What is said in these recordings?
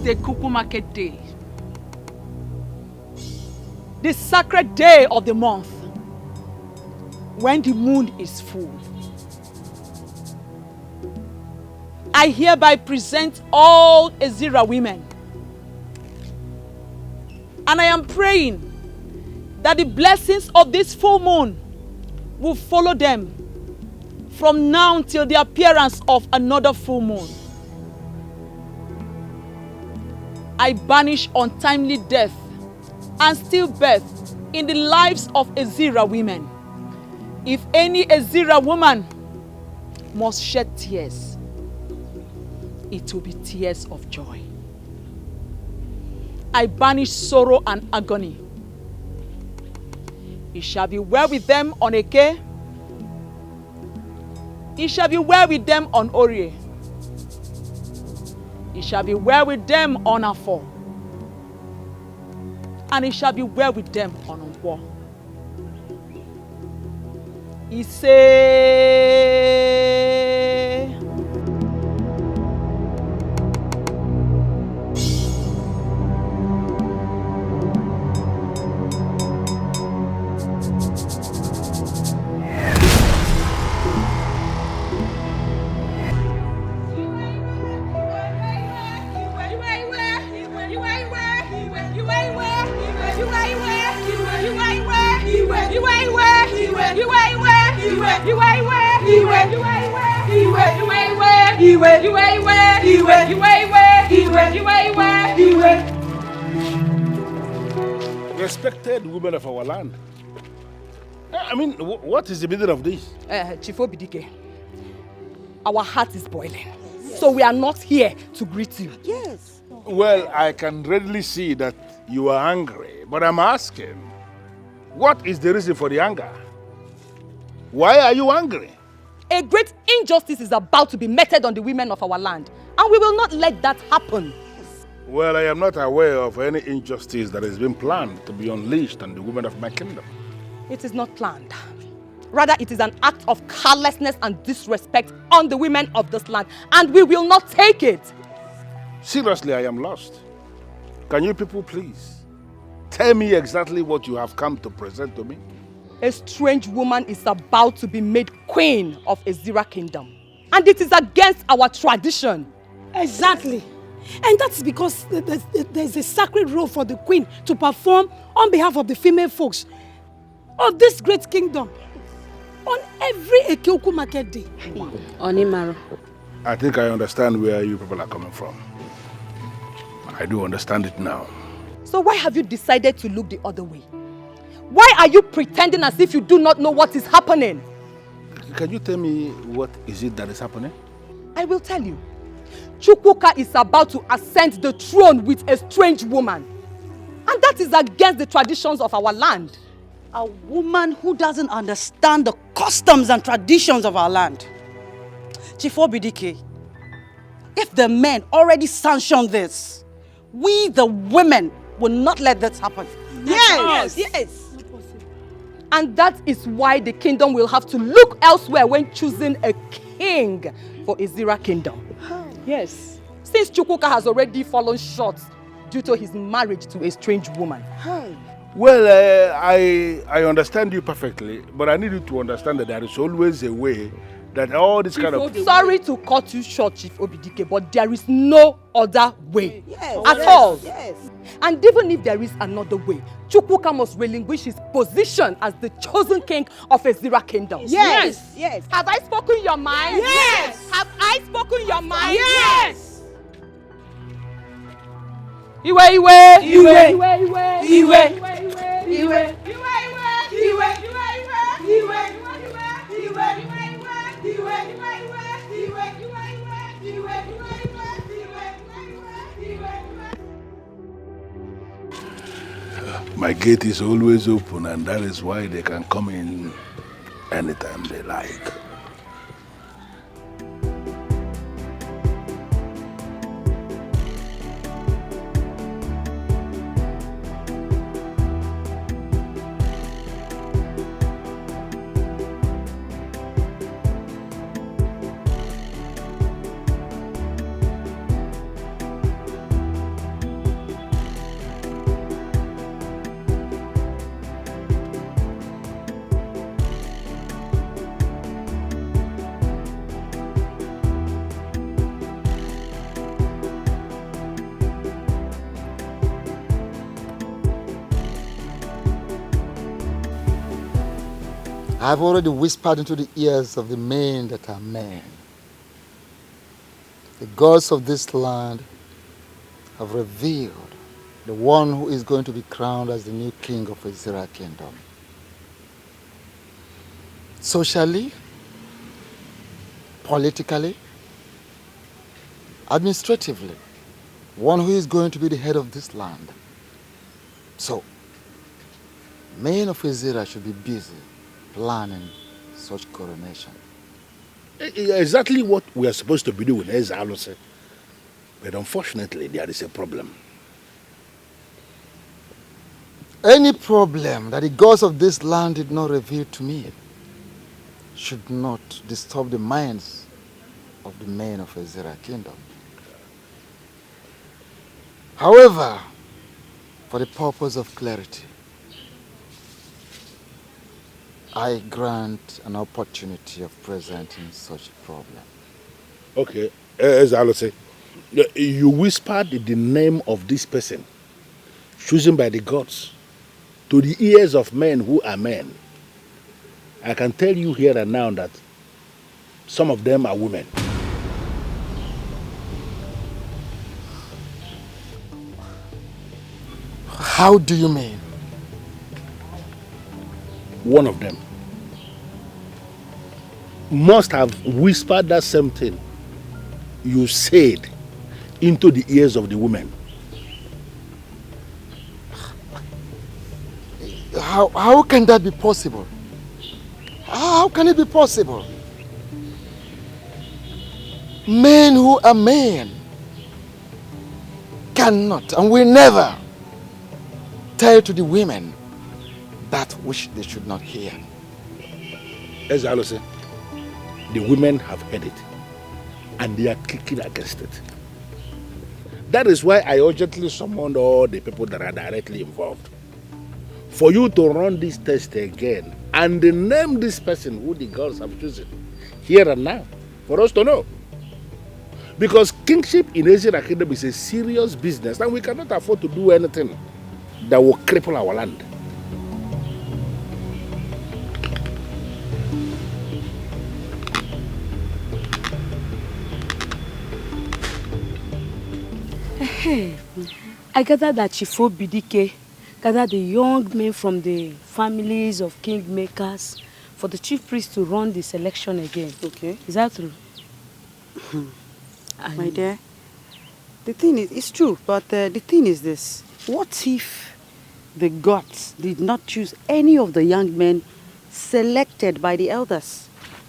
a Kuku market day. The sacred day of the month, when the moon is full. I hereby present all Ezira women. And I am praying that the blessings of this full moon will follow them from now till the appearance of another full moon. I banish untimely death and stillbirth in the lives of Ezira women. If any Ezira woman must shed tears, it will be tears of joy. I banish sorrow and agony. It shall be well with them on Eke. It shall be well with them on Orie. It shall be well with them on Afo. And it shall be well with them on Nkwo. He say, Respected women of our land. I mean, what is the meaning of this? Chief Obidike, our heart is boiling. Yes. So we are not here to greet you. Yes. Well, I can readily see that you are angry, but I'm asking, what is the reason for the anger? Why are you angry? A great injustice is about to be meted on the women of our land, and we will not let that happen. Well, I am not aware of any injustice that has been planned to be unleashed on the women of my kingdom. It is not planned. Rather, it is an act of carelessness and disrespect on the women of this land, and we will not take it. Seriously, I am lost. Can you people please tell me exactly what you have come to present to me? A strange woman is about to be made queen of Ezira kingdom, and it is against our tradition. Exactly. And that's because there's a sacred role for the queen to perform on behalf of the female folks of this great kingdom on every Ekeuku market day. Onimaro. I think I understand where you people are coming from. I do understand it now. So why have you decided to look the other way? Why are you pretending as if you do not know what is happening? Can you tell me what is it that is happening? I will tell you. Chukwuka is about to ascend the throne with a strange woman. And that is against the traditions of our land. A woman who doesn't understand the customs and traditions of our land. Chief Obidike, if the men already sanctioned this, we the women will not let this happen. Yes. And that is why the kingdom will have to look elsewhere when choosing a king for Ezira kingdom. Yes. Since Chukwuka has already fallen short due to his marriage to a strange woman. Well, I understand you perfectly, but I need you to understand that there is always a way that all this kind of... Sorry to cut you short, Chief Obidike, but there is no other way at all. Yes. And even if there is another way, Chukwuka must relinquish his position as the chosen king of Ezira kingdom. Yes. Have I spoken your mind? Yes. Have I spoken your mind? Yes. Iwe. My gate is always open, and that is why they can come in anytime they like. I have already whispered into the ears of the men that are men. The gods of this land have revealed the one who is going to be crowned as the new king of Azira kingdom. Socially, politically, administratively, one who is going to be the head of this land. So, men of Azira should be busy planning such coronation. Exactly what we are supposed to be doing, as Alo said. But unfortunately, there is a problem. Any problem that the gods of this land did not reveal to me should not disturb the minds of the men of Azira kingdom. However, for the purpose of clarity, I grant an opportunity of presenting such a problem. Okay, as Alo said, you whispered the name of this person, chosen by the gods, to the ears of men who are men. I can tell you here and now that some of them are women. How do you mean? One of them must have whispered that same thing you said into the ears of the women. How can that be possible? How can it be possible? Men who are men cannot and will never tell to the women that which they should not hear. As I said, the women have heard it and they are kicking against it. That is why I urgently summoned all the people that are directly involved for you to run this test again and name this person who the gods have chosen here and now for us to know. Because kingship in Azira Kingdom is a serious business and we cannot afford to do anything that will cripple our land. Hey, I gather that Chifo Bidike gathered the young men from the families of kingmakers for the chief priest to run the selection again. Okay. Is that true? My dear, the thing is, it's true, but the thing is this. What if the gods did not choose any of the young men selected by the elders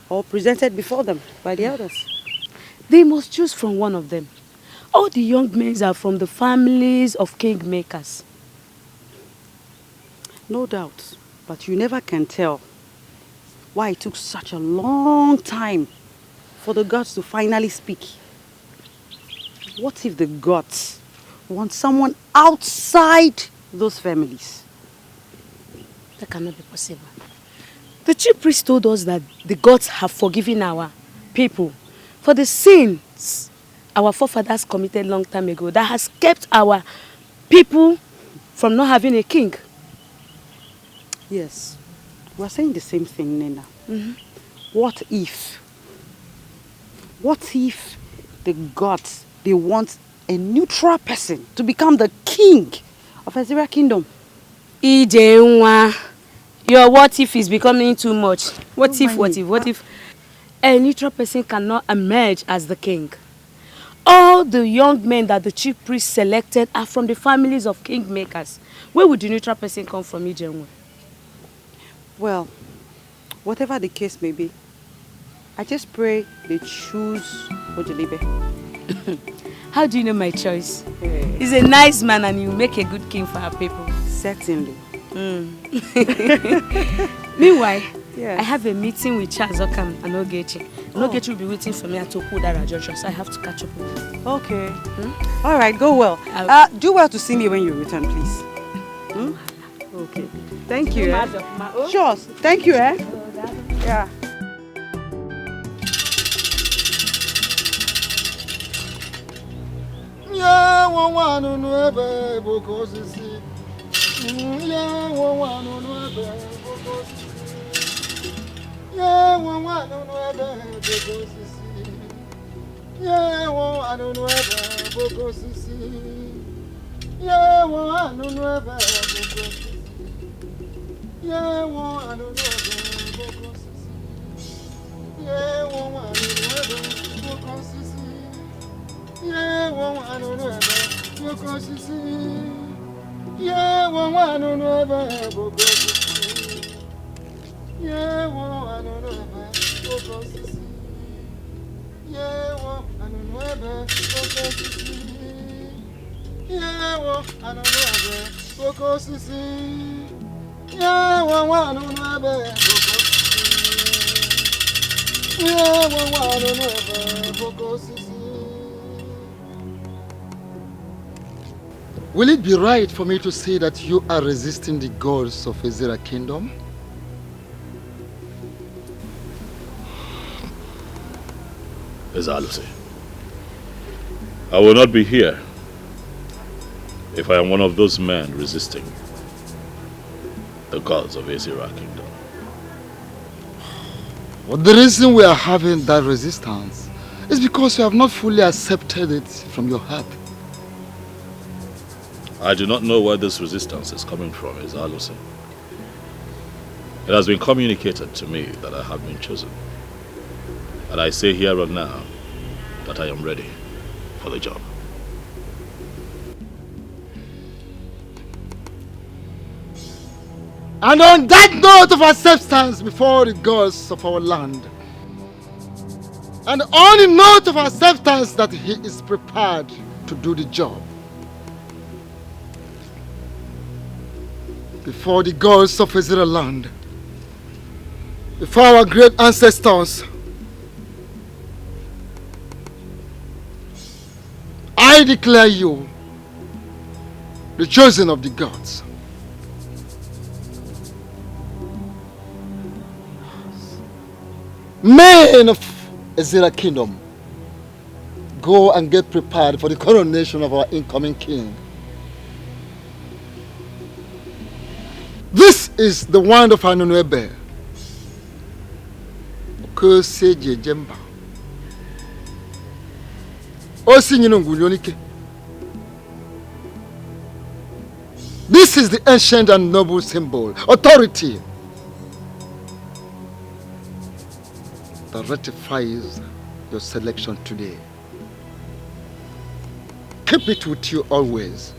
or presented before them by the elders? They must choose from one of them. All the young men are from the families of kingmakers. No doubt, but you never can tell why it took such a long time for the gods to finally speak. What if the gods want someone outside those families? That cannot be possible. The chief priest told us that the gods have forgiven our people for the sins our forefathers committed long time ago that has kept our people from not having a king. Yes, we are saying the same thing, Nena. What if the gods, they want a neutral person to become the king of Azira Kingdom? Ijeunwa, your what if is becoming too much. What if a neutral person cannot emerge as the king? All the young men that the chief priest selected are from the families of kingmakers. Where would the neutral person come from, Ijeunwa? Well, whatever the case may be, I just pray they choose Ojelibe. How do you know my choice? He's a nice man and he'll make a good king for our people. Certainly. Meanwhile, yes. I have a meeting with Charles Okam and Ogechi. Ogechi will be waiting for me at Okudara Junction, so I have to catch up with him. Okay. All right, go well. Do well to see me when you return, please. Okay. Thank you. Sure. Thank you, Yeah. Yeah, one no ebe boko sisi. Yeah, one no ebe boko sisi. Yeah, one no ebe boko sisi. Yeah, one no ebe boko sisi. Yeah, one no ebe boko sisi. Yeah, one no ebe boko sisi. Yeah, one no ebe boko sisi. Yeah, one no ebe boko sisi. Yeah, one no ebe boko sisi. Yeah, one no ebe boko sisi. Yeah, one no ebe boko sisi. Yeah, one no ebe boko sisi. Will it be right for me to say that you are resisting the gods of Ezra Kingdom? Ezalusi, I will not be here if I am one of those men resisting the gods of Ezra Kingdom. Well, the reason we are having that resistance is because you have not fully accepted it from your heart. I do not know where this resistance is coming from, Ezalusi. It has been communicated to me that I have been chosen. And I say here and now that I am ready for the job. And on that note of acceptance before the gods of our land, and on the note of acceptance that he is prepared to do the job, before the gods of Israel land, before our great ancestors, I declare you the chosen of the gods. Men of Ezra Kingdom, go and get prepared for the coronation of our incoming king. This is the wand of Anunuebe. Okoseje Jemba. This is the ancient and noble symbol, authority, that ratifies your selection today. Keep it with you always.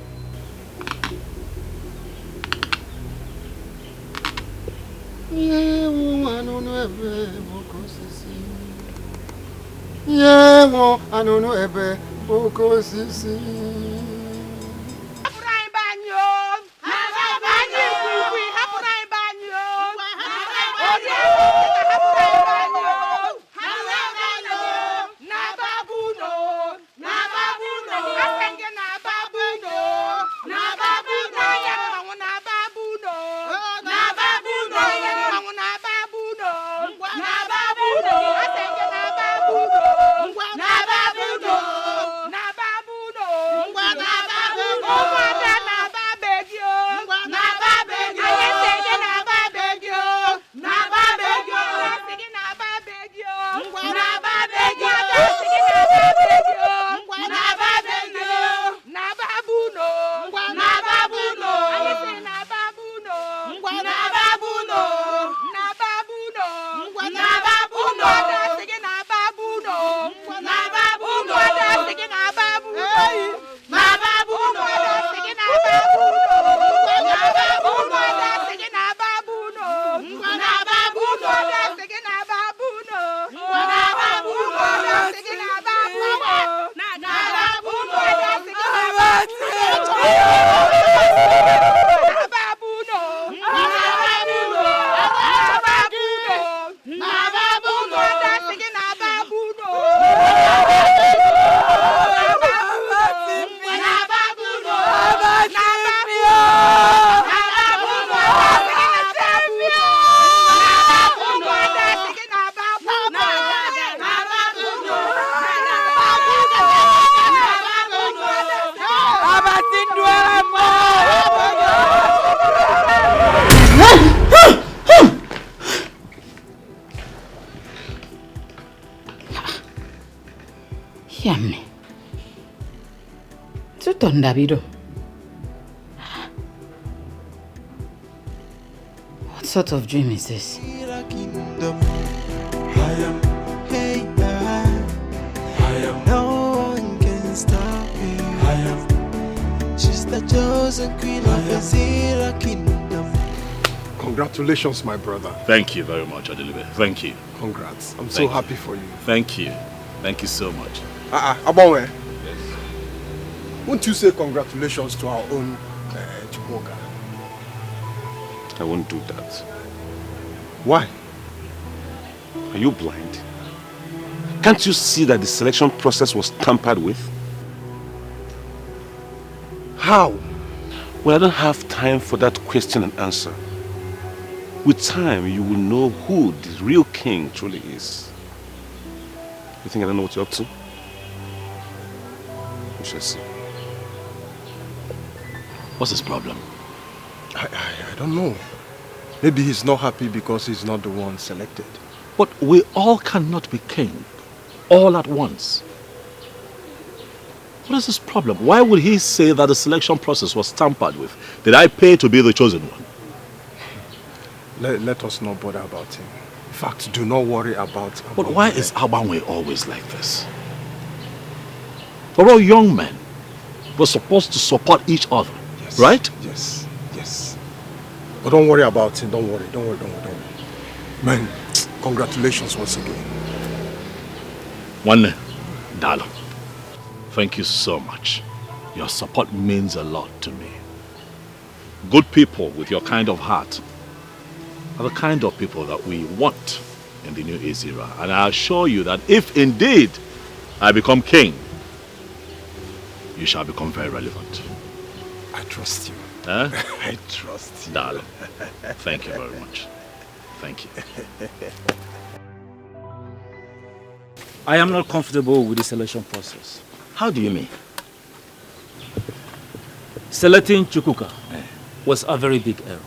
Yummy. Tuton Davido. What sort of dream is this? No one can stop me. She's the chosen queen of the Azira kingdom. Congratulations, my brother. Thank you very much, Adelibe. Thank you. Congrats. I'm so happy for you. Thank you. Thank you so much. Abonwe. Yes. Won't you say congratulations to our own Chukwuka? I won't do that. Why? Are you blind? Can't you see that the selection process was tampered with? How? Well, I don't have time for that question and answer. With time, you will know who the real king truly is. You think I don't know what you're up to? We shall see. What's his problem? I don't know. Maybe he's not happy because he's not the one selected. But we all cannot be king all at once. What is his problem? Why would he say that the selection process was tampered with? Did I pay to be the chosen one? Let us not bother about him. In fact, do not worry about him. But why is Abanwe always like this? We're all young men. We're supposed to support each other, yes, right? Yes, yes. But don't worry about him. Don't worry. Man, congratulations once again. One, Dalo, thank you so much. Your support means a lot to me. Good people with your kind of heart are the kind of people that we want in the new Azira. And I assure you that if indeed I become king, you shall become very relevant. I trust you. Huh? I trust you. Darling, thank you very much. Thank you. I am not comfortable with the selection process. How do you mean? Selecting Chukwuka was a very big error.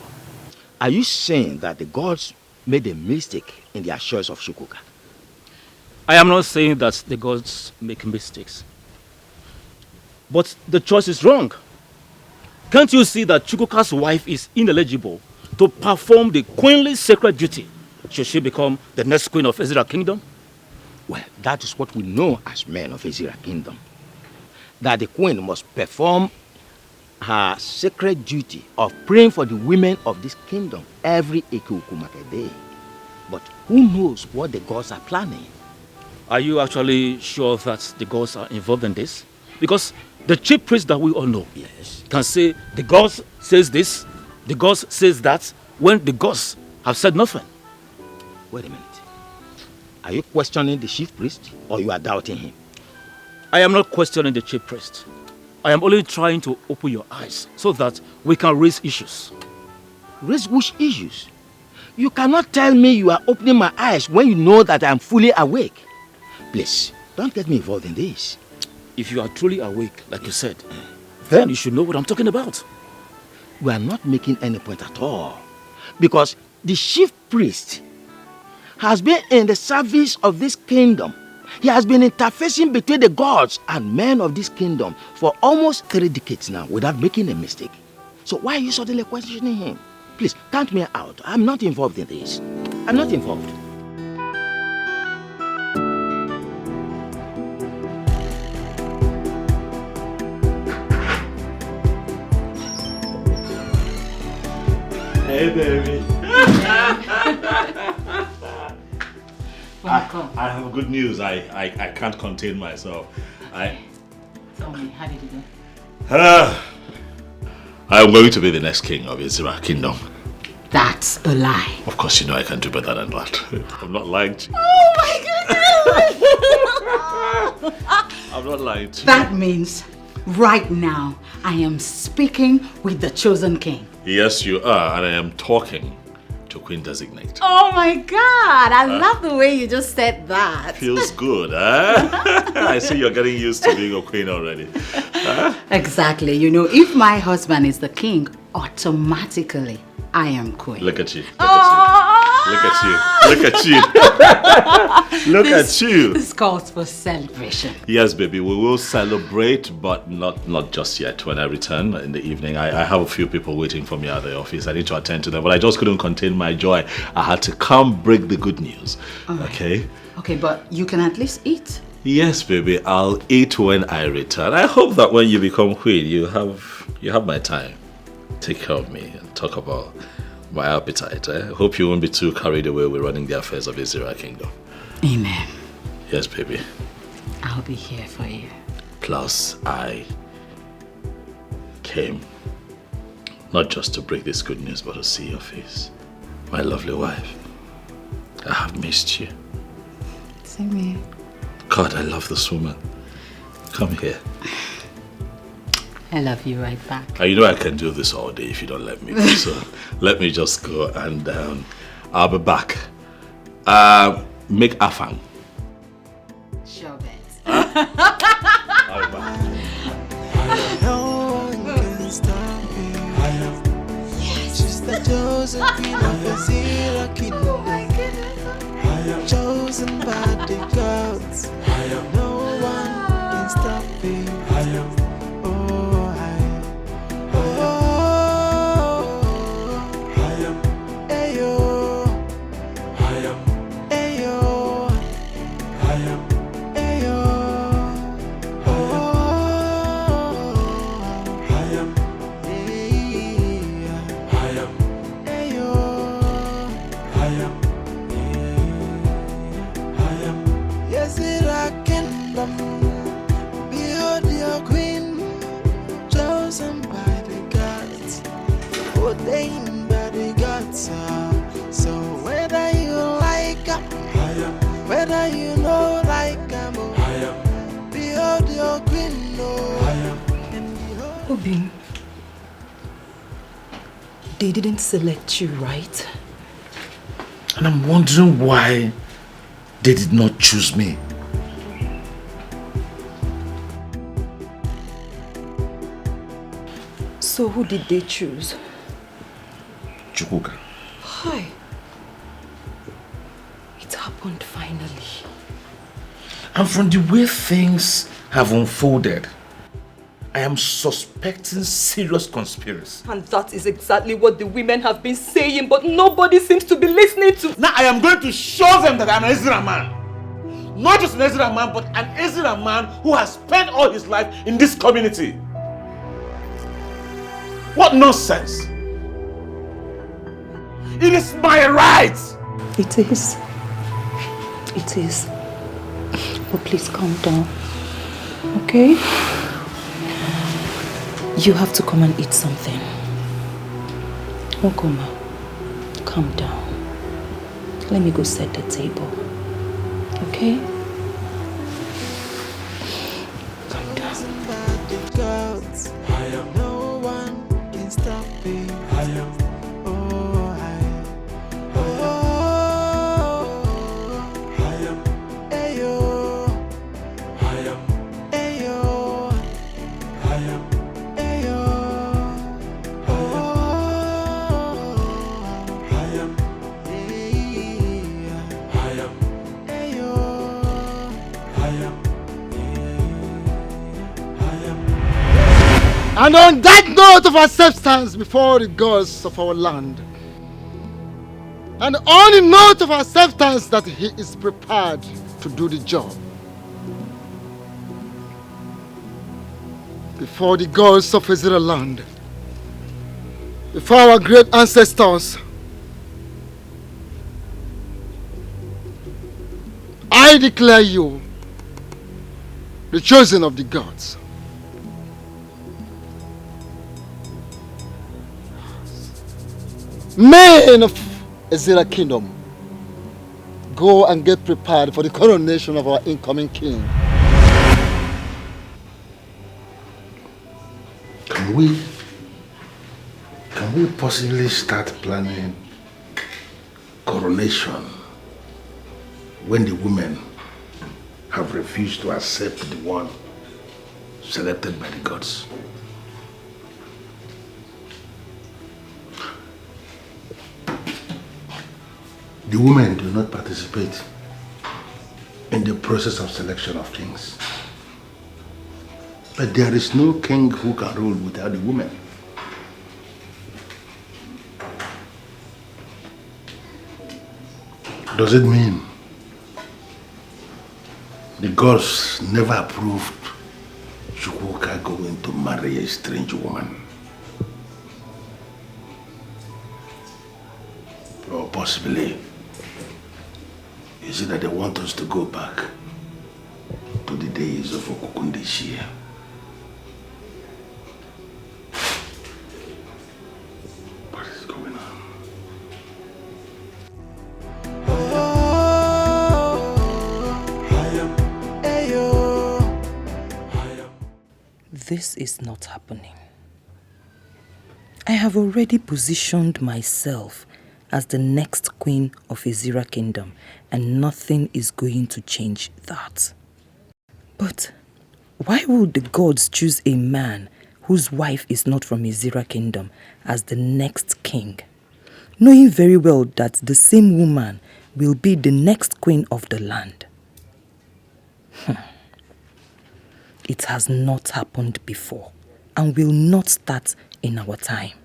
Are you saying that the gods made a mistake in their choice of Chukwuka? I am not saying that the gods make mistakes. But the choice is wrong. Can't you see that Chukwuka's wife is ineligible to perform the queenly sacred duty should she become the next queen of Azira Kingdom? Well, that is what we know as men of Azira Kingdom. That the queen must perform her sacred duty of praying for the women of this kingdom every Ekukumake day. But who knows what the gods are planning? Are you actually sure that the gods are involved in this? Because the chief priest that we all know can say the gods says this, the gods says that, when the gods have said nothing. Wait a minute. Are you questioning the chief priest or you are doubting him? I am not questioning the chief priest. I am only trying to open your eyes so that we can raise issues. Raise which issues? You cannot tell me you are opening my eyes when you know that I am fully awake. Please, don't get me involved in this. If you are truly awake, like you said, then you should know what I'm talking about. We are not making any point at all. Because the chief priest has been in the service of this kingdom. He has been interfacing between the gods and men of this kingdom for almost 3 decades now without making a mistake. So why are you suddenly questioning him? Please, count me out. I'm not involved in this. I'm not involved. Hey, baby. I have good news. I can't contain myself. Tell me, how did it go? I'm going to be the next king of Azira Kingdom. That's a lie. Of course, you know I can do better than that. I'm not lying to you. Oh my goodness! I'm not lying to you. That means right now I am speaking with the chosen king. Yes, you are, and I am talking to Queen Designate. Oh my God! I love the way you just said that. Feels good, huh? I see you're getting used to being a queen already. Huh? Exactly. You know, if my husband is the king, automatically I am queen. Look at you. Look at you. Look at you. Look at you. Look at you. This calls for celebration. Yes, baby, we will celebrate, but not just yet. When I return in the evening, I have a few people waiting for me at the office. I need to attend to them, but I just couldn't contain my joy. I had to come break the good news. Okay? Okay, but you can at least eat. Yes, baby, I'll eat when I return. I hope that when you become queen, you have my time. Take care of me and talk about my appetite. I hope you won't be too carried away with running the affairs of Azera Kingdom. Amen. Yes, baby. I'll be here for you. Plus, I came not just to break this good news, but to see your face. My lovely wife. I have missed you. Same here. God, I love this woman. Come here. I love you right back. You know I can do this all day if you don't let me. So let me just go and I'll be back. Make afang. Sure bet. I'll be back. No one can stop me. She's the chosen queen of Azera Kingdom. Oh my goodness. I am chosen by the gods. No one can stop me. Ordained by the gods, so whether you like whether you know like behold your queen, Obin, they didn't select you, right? And I'm wondering why they did not choose me. So who did they choose? Chukwuka. Hi. It happened finally. And from the way things have unfolded, I am suspecting serious conspiracy. And that is exactly what the women have been saying, but nobody seems to be listening to. Now I am going to show them that I'm an Ezra man. Not just an Ezra man, but an Ezra man who has spent all his life in this community. What nonsense! It is my right! It is. It is. But please calm down. Okay? You have to come and eat something. Okoma, calm down. Let me go set the table. Okay? Calm down. No one can stop me. And on that note of acceptance before the gods of our land, and on the note of acceptance that he is prepared to do the job, before the gods of Israel land, before our great ancestors, I declare you the chosen of the gods. Men of Azera Kingdom, go and get prepared for the coronation of our incoming king. Can we possibly start planning coronation when the women have refused to accept the one selected by the gods? The women do not participate in the process of selection of kings. But there is no king who can rule without the women. Does it mean the gods never approved Chukwuka going to marry a strange woman? Or possibly, is it that they want us to go back to the days of Okukundeshia? What is going on? This is not happening. I have already positioned myself as the next queen of Ezira Kingdom, and nothing is going to change that. But why would the gods choose a man whose wife is not from Ezira Kingdom as the next king, knowing very well that the same woman will be the next queen of the land? It has not happened before and will not start in our time.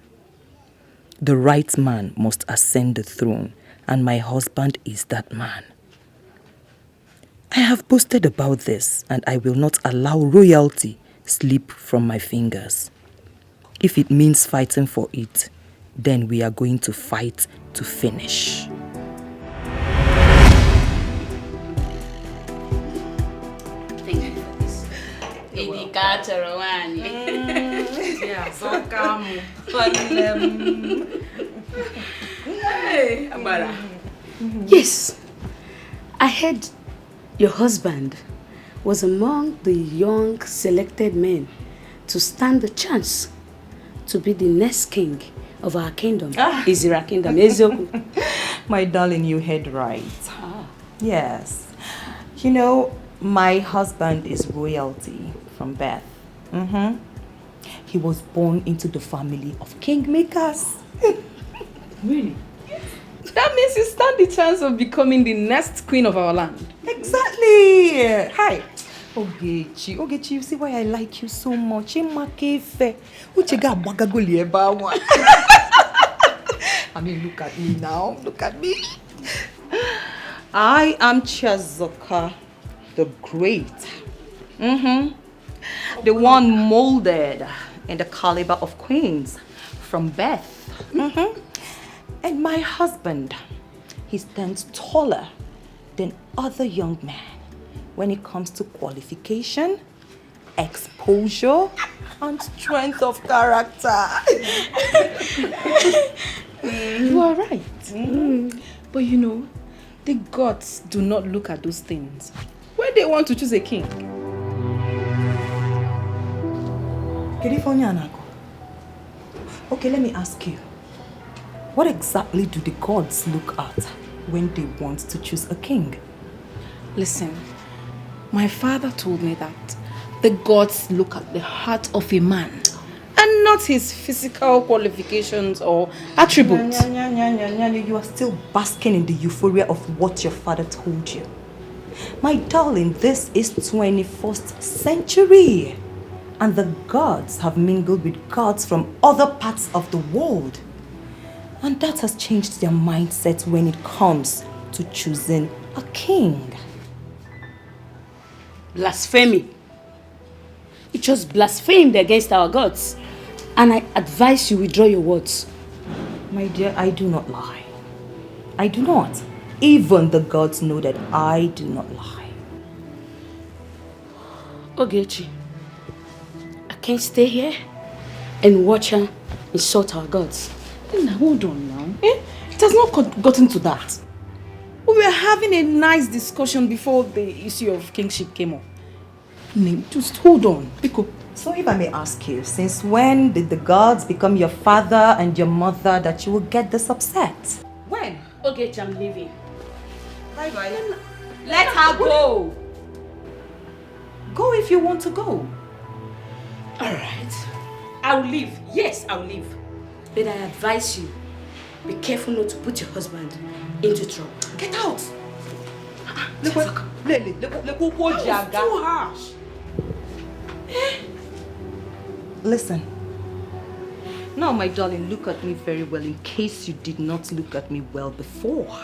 The right man must ascend the throne, and my husband is that man. I have boasted about this, and I will not allow royalty slip from my fingers. If it means fighting for it, then we are going to fight to finish. Thank you for this. Yeah, so calm. Hey, Amara. Yes, I heard your husband was among the young selected men to stand the chance to be the next king of our kingdom, Ezira Kingdom. My darling, you heard right. Yes. You know, my husband is royalty from birth. He was born into the family of kingmakers. Really? That means you stand the chance of becoming the next queen of our land. Exactly. Hi. Ogechi, you see why I like you so much. I mean, look at me now. Look at me. I am Chiazoka the Great. The one molded in the caliber of queens from birth. And my husband, he stands taller than other young men when it comes to qualification, exposure, and strength of character. You are right. But you know, the gods do not look at those things when they want to choose a king. Okay, let me ask you. What exactly do the gods look at when they want to choose a king? Listen, my father told me that the gods look at the heart of a man and not his physical qualifications or attributes. You are still basking in the euphoria of what your father told you. My darling, this is 21st century. And the gods have mingled with gods from other parts of the world. And that has changed their mindset when it comes to choosing a king. Blasphemy. You just blasphemed against our gods. And I advise you withdraw your words. My dear, I do not lie. I do not. Even the gods know that I do not lie. Ogechi, I can't stay here and watch her insult our gods. Now, hold on now. It has not gotten to that. We were having a nice discussion before the issue of kingship came up. Just hold on. So if I may ask you, since when did the gods become your father and your mother that you will get this upset? When? Ogechi, I'm leaving. Bye-bye. Let her go. Go if you want to go. Alright. I'll leave. Yes, I'll leave. But I advise you, Be careful not to put your husband into trouble. Get out! Look what too harsh. Listen. Now, my darling, look at me very well in case you did not look at me well before.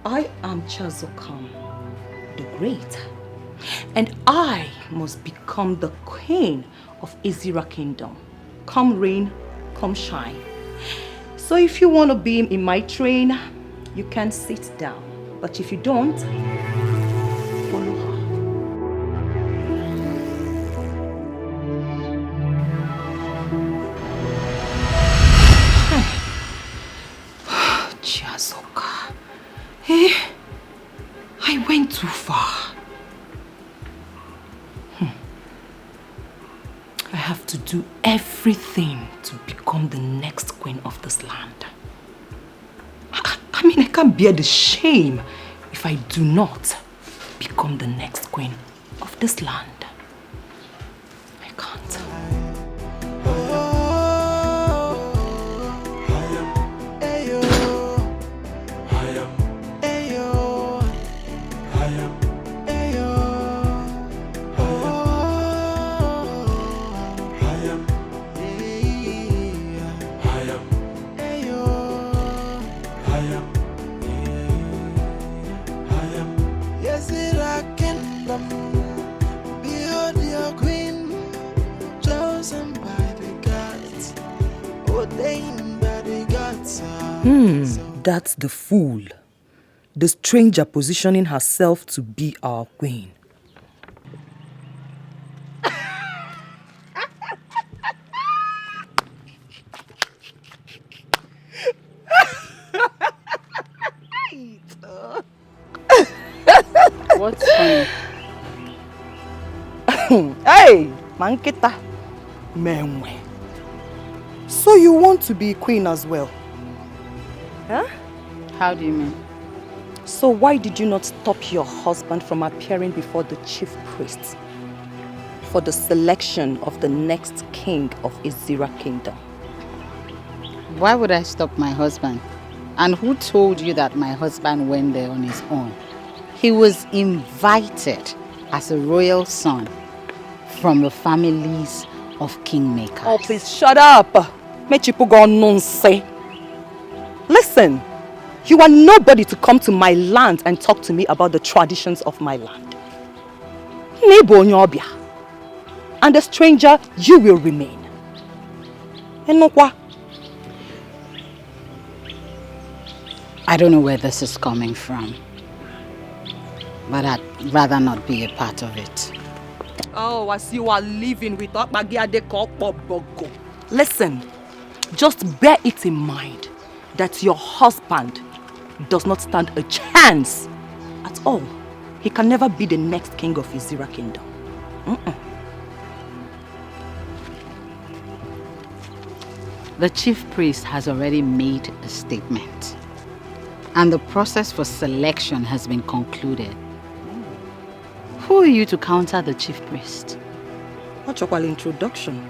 I am Chazokam, the Great, and I must become the queen of Izira Kingdom. Come rain, come shine. So if you want to be in my train, you can sit down. But if you don't, follow her. Chiazoka. Hey, I went too far. I have to do everything to become the next queen of this land. I mean, I can't bear the shame if I do not become the next queen of this land. I can't. That's the fool. The stranger positioning herself to be our queen. What's funny? Hey, Manketa. Menwe. So you want to be queen as well? Huh? How do you mean? So why did you not stop your husband from appearing before the chief priest for the selection of the next king of Izira Kingdom? Why would I stop my husband? And who told you that my husband went there on his own? He was invited as a royal son from the families of kingmakers. Oh, please shut up. Listen, you are nobody to come to my land and talk to me about the traditions of my land. And a stranger, you will remain. I don't know where this is coming from, but I'd rather not be a part of it. Oh, as you are living with Bogo. Listen, just bear it in mind that your husband does not stand a chance at all. He can never be the next king of Izira Kingdom. The chief priest has already made a statement, and the process for selection has been concluded. Who are you to counter the chief priest? What's your introduction?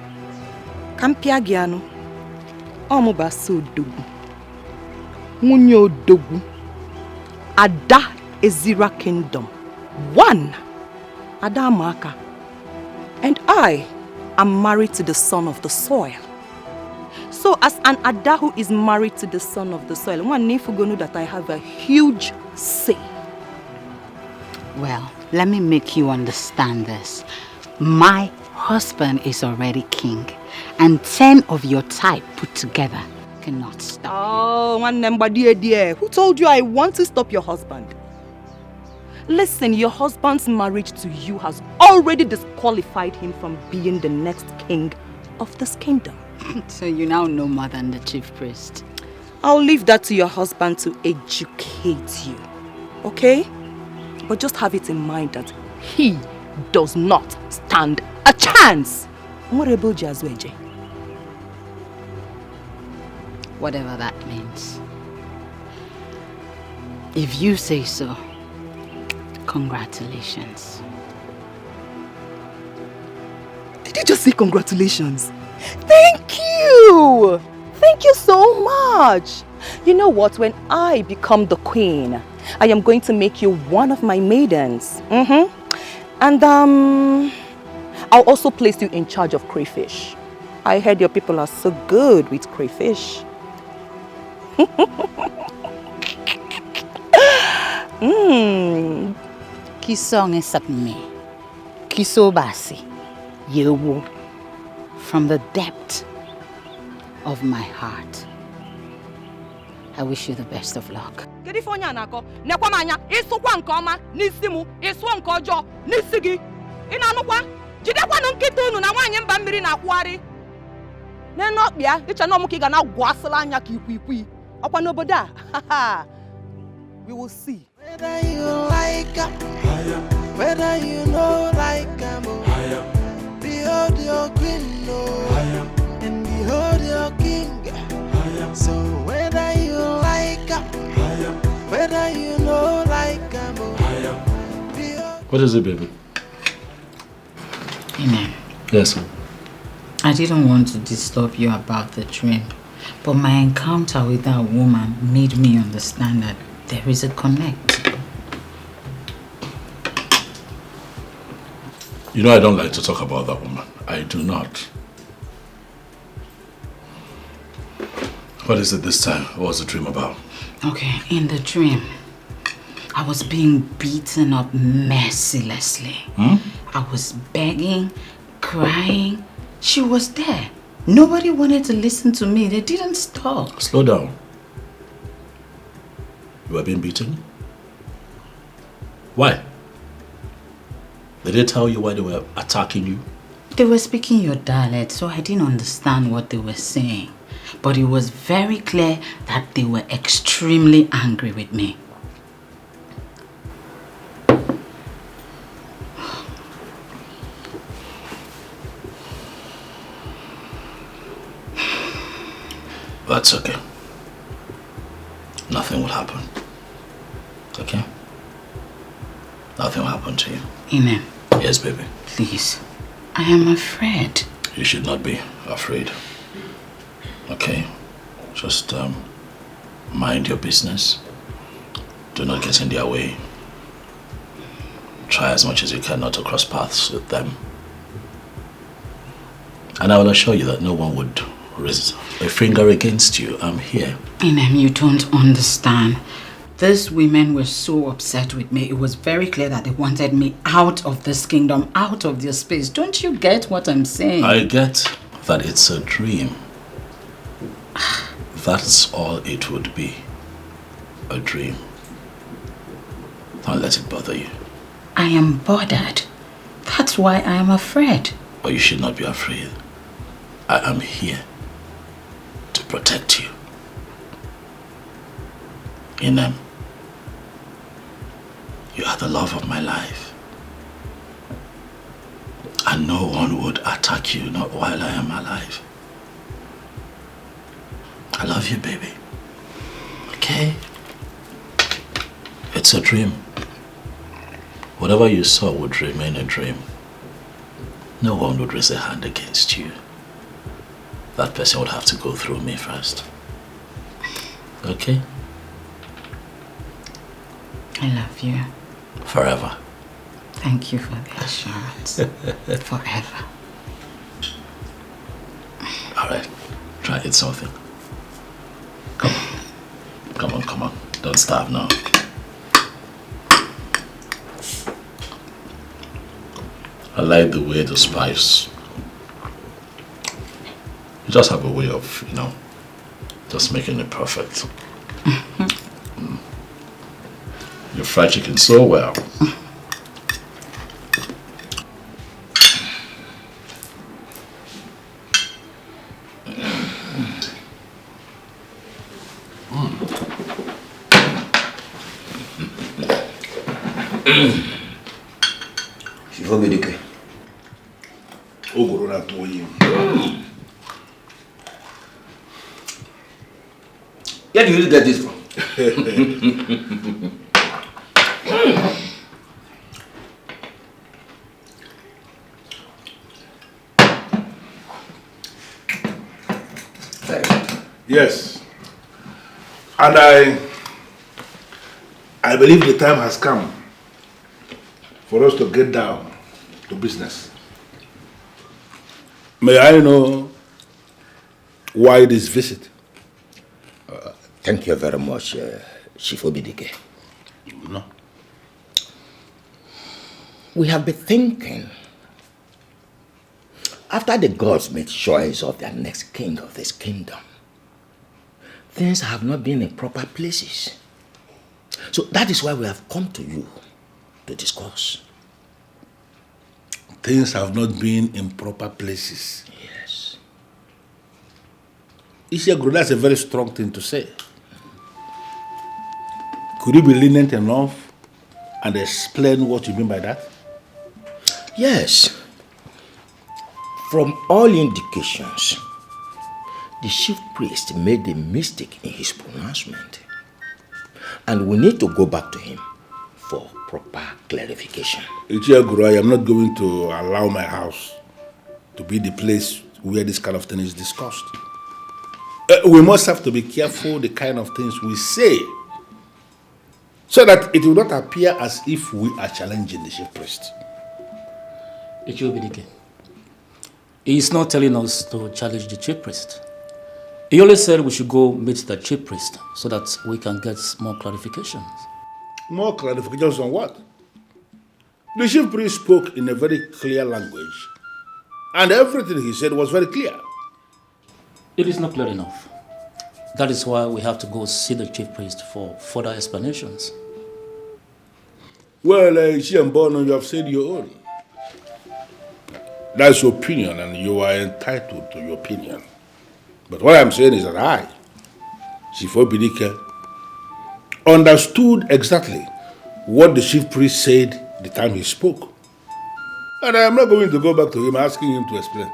Kampiagiano. Omubasu Dogu. Munyo Dogu. Ada Izira Kingdom. One. Ada Maka. And I am married to the son of the soil. So as an Ada who is married to the son of the soil, one need to know that I have a huge say. Well, let me make you understand this. My husband is already king, and 10 of your type put together cannot stop dear. Who told you I want to stop your husband? Listen, your husband's marriage to you has already disqualified him from being the next king of this kingdom. So you now know more than the chief priest. I'll leave that to your husband to educate you, okay? But just have it in mind that he does not stand a chance. Whatever that means. If you say so, congratulations. Did you just say congratulations? Thank you! Thank you so much. You know what? When I become the queen, I am going to make you one of my maidens. And I'll also place you in charge of crayfish. I heard your people are so good with crayfish. Kisong esapme. Kisobasi. Yewu. From the depth of my heart, I wish you the best of luck. California nako. Nekwamanya. Isukwa nkoma. Nisimu. Iswa nkojo. Nisigi. Inanukwa. Jidekwa nkitunu na wanye mba mmiri na akwari. Neno bia. Icha no muki gana gwasala anya ka ikwikwi. Okwa n'obodo a. We will see. Whether you like her, whether you know like her, behold your queen, and behold your king. So whether you like her, whether you know like her, What is it, baby? Amen. Yes, sir. I didn't want to disturb you about the dream, but my encounter with that woman made me understand that there is a connect. You know I don't like to talk about that woman. I do not. What is it this time? What was the dream about? Okay, in the dream, I was being beaten up mercilessly. I was begging, crying. She was there. Nobody wanted to listen to me. They didn't stop. Slow down. You were being beaten? Why? Did they tell you why they were attacking you? They were speaking your dialect, so I didn't understand what they were saying. But it was very clear that they were extremely angry with me. That's okay. Nothing will happen. Okay? Nothing will happen to you. Amen. Yes, baby. Please. I am afraid. You should not be afraid. Okay? Just mind your business. Do not get in their way. Try as much as you can not to cross paths with them. And I will assure you that no one would raise a finger against you. I'm here. Amen. You don't understand. These women were so upset with me. It was very clear that they wanted me out of this kingdom, out of their space. Don't you get what I'm saying? I get that it's a dream. That's all it would be. A dream. Don't let it bother you. I am bothered. That's why I am afraid. But you should not be afraid. I am here to protect you. Inem, you are the love of my life. And no one would attack you, not while I am alive. I love you, baby. Okay? It's a dream. Whatever you saw would remain a dream. No one would raise a hand against you. That person would have to go through me first. Okay? I love you. Forever. Thank you for the assurance. Forever. Alright. Try eat something. Come on. Come on, come on. Don't starve now. I like the way the spice. You just have a way of, just making it perfect. You fry chicken so well. Frederick. Ogorona toyi. Where do you get this from? Yes. And I believe the time has come for us to get down to business. May I know why this visit? Thank you very much, Chief Obidike. No. We have been thinking, after the gods made choice of their next king of this kingdom, things have not been in proper places. So that is why we have come to you to discuss. Things have not been in proper places. Yes. Isiagro, that's a very strong thing to say. Could you be lenient enough and explain what you mean by that? Yes. From all indications, the chief priest made a mistake in his pronouncement. And we need to go back to him for proper clarification. Ichiaguro, I am not going to allow my house to be the place where this kind of thing is discussed. We must have to be careful the kind of things we say, so that it will not appear as if we are challenging the chief priest. Ichiobidike, he is not telling us to challenge the chief priest. He only said we should go meet the chief priest so that we can get more clarifications. More clarifications on what? The chief priest spoke in a very clear language, and everything he said was very clear. It is not clear enough. That is why we have to go see the chief priest for further explanations. Well, Ishiambono, you have said your own. That's your opinion, and you are entitled to your opinion. But what I'm saying is that I, Chief Obidike, understood exactly what the chief priest said the time he spoke. And I am not going to go back to him asking him to explain.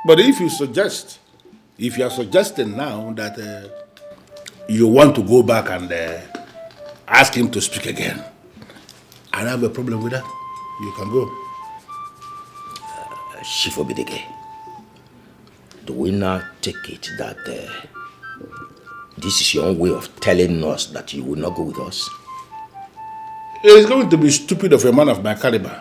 But if you are suggesting now that you want to go back and ask him to speak again, I don't have a problem with that. You can go. Chief Obidike, do we now take it that this is your own way of telling us that you will not go with us? It is going to be stupid of a man of my caliber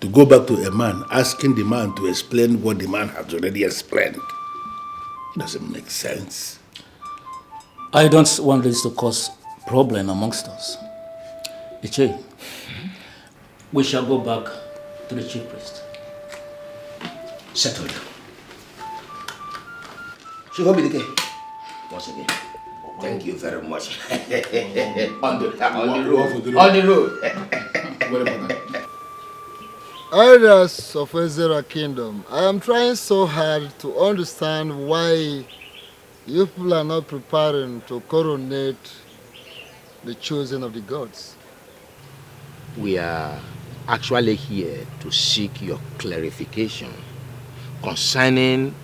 to go back to a man asking the man to explain what the man has already explained. It doesn't make sense. I don't want this to cause problem amongst us. Iche, we shall go back to the chief priest. Settled. Chief Obidike, once again, thank you very much. on the road. Elders of Ezra Kingdom, I am trying so hard to understand why you people are not preparing to coronate the chosen of the gods. We are actually here to seek your clarification concerning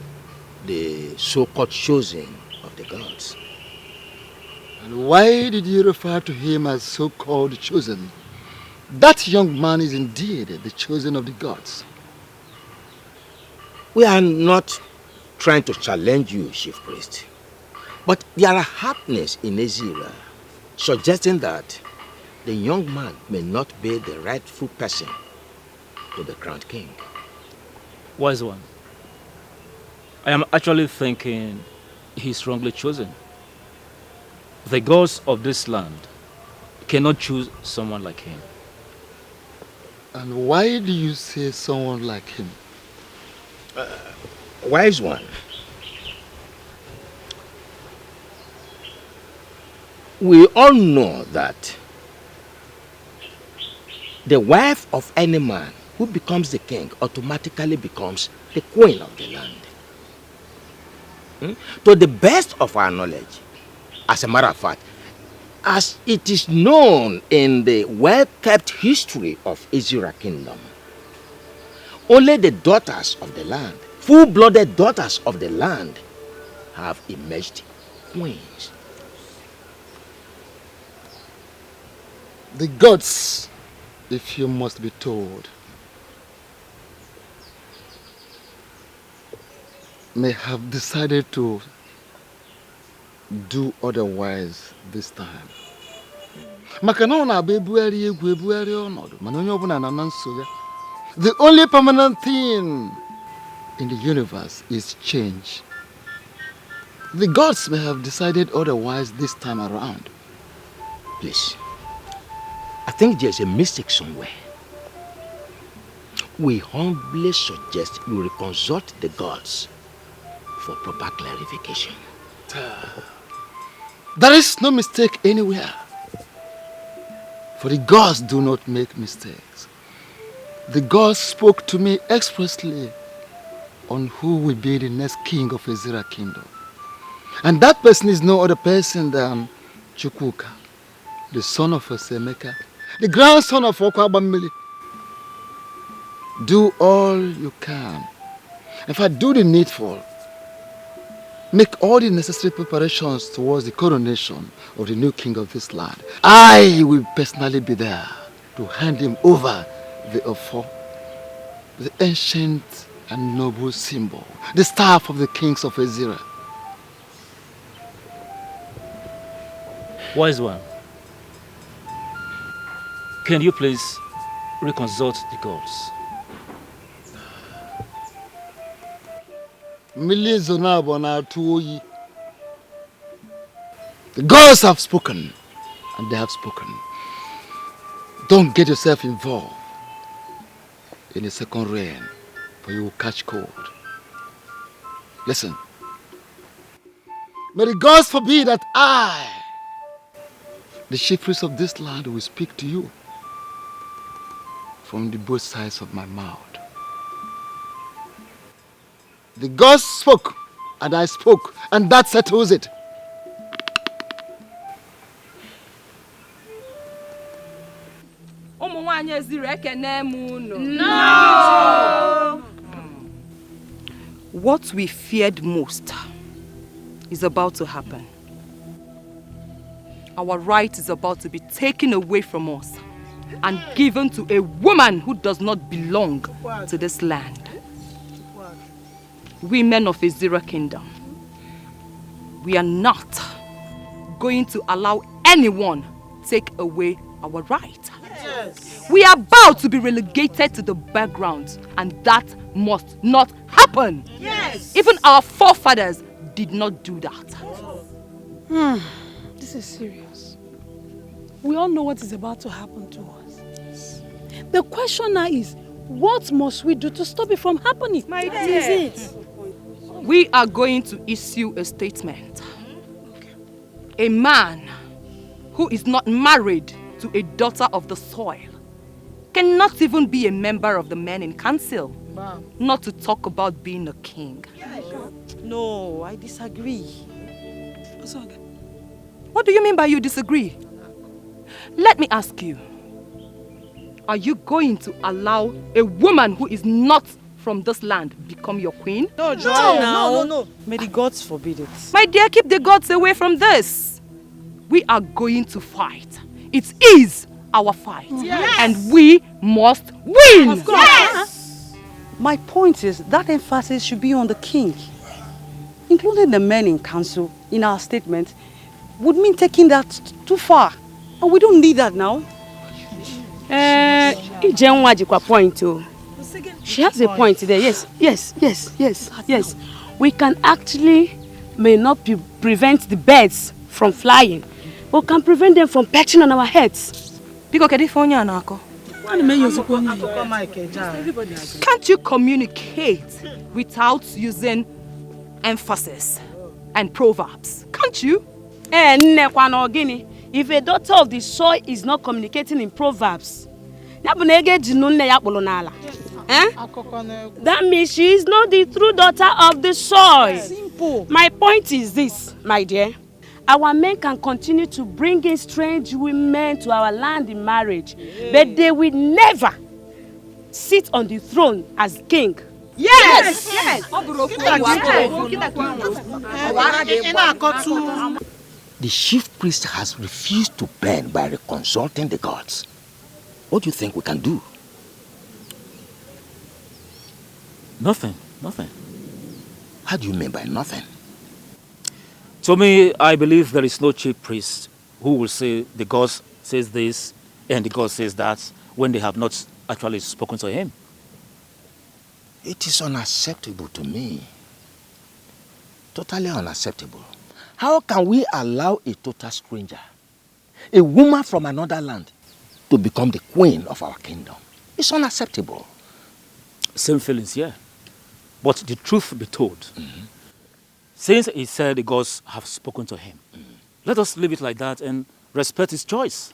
the so-called chosen of the gods. And why did you refer to him as so-called chosen? That young man is indeed the chosen of the gods. We are not trying to challenge you, Chief Priest. But there are happenings in Ezra suggesting that the young man may not be the rightful person to the crowned king. Wise one, I am actually thinking he's wrongly chosen. The gods of this land cannot choose someone like him. And why do you say someone like him? Wise one, we all know that the wife of any man who becomes the king automatically becomes the queen of the land. To the best of our knowledge, as a matter of fact, as it is known in the well-kept history of Ezra Kingdom, only the daughters of the land, full-blooded daughters of the land, have emerged queens. The gods, if you must be told, may have decided to do otherwise this time. The only permanent thing in the universe is change. The gods may have decided otherwise this time around. Please, I think there's a mistake somewhere. We humbly suggest you consult the gods for proper clarification. There is no mistake anywhere. For the gods do not make mistakes. The gods spoke to me expressly on who will be the next king of Ezira kingdom. And that person is no other person than Chukwuka, the son of Osemeka, the grandson of Okwabamili. Do all you can. In fact, do the needful. Make all the necessary preparations towards the coronation of the new king of this land. I will personally be there to hand him over the Ofo, the ancient and noble symbol, the staff of the kings of Ezira. Wise one, can you please reconsult the gods? The gods have spoken, and they have spoken. Don't get yourself involved in a second rain, for you will catch cold. Listen, may the gods forbid that I, the chief priest of this land, will speak to you from the both sides of my mouth. The gods spoke, and I spoke, and that settles it. No! What we feared most is about to happen. Our right is about to be taken away from us and given to a woman who does not belong to this land. We men of Ezira Kingdom, we are not going to allow anyone take away our right. Yes. We are about to be relegated to the background, and that must not happen. Yes. Even our forefathers did not do that. This is serious. We all know what is about to happen to us. The question now is, what must we do to stop it from happening? That is it. We are going to issue a statement. A man who is not married to a daughter of the soil cannot even be a member of the men in council, not to talk about being a king. No, I disagree. What do you mean by you disagree? Let me ask you, are you going to allow a woman who is not from this land become your queen? No. May the gods forbid it. My dear, keep the gods away from this. We are going to fight. It is our fight. Yes. And we must win. Of course. Yes. My point is that emphasis should be on the king. Including the men in council in our statement would mean taking that too far. And we don't need that now. Ijenwa point too. She has a point there. Yes. We can actually may not prevent the birds from flying, but can prevent them from perching on our heads. Can't you communicate without using emphasis and proverbs? Can't you? If a daughter of the soil is not communicating in proverbs, that means she is not the true daughter of the soil. Simple. My point is this, my dear. Our men can continue to bring in strange women to our land in marriage, but they will never sit on the throne as king. Yes! The chief priest has refused to burn by consulting the gods. What do you think we can do? Nothing. How do you mean by nothing? To me, I believe there is no chief priest who will say the God says this and the God says that when they have not actually spoken to him. It is unacceptable to me. Totally unacceptable. How can we allow a total stranger, a woman from another land, to become the queen of our kingdom? It's unacceptable. Same feelings, yeah. But the truth be told, since he said the gods have spoken to him, let us leave it like that and respect his choice.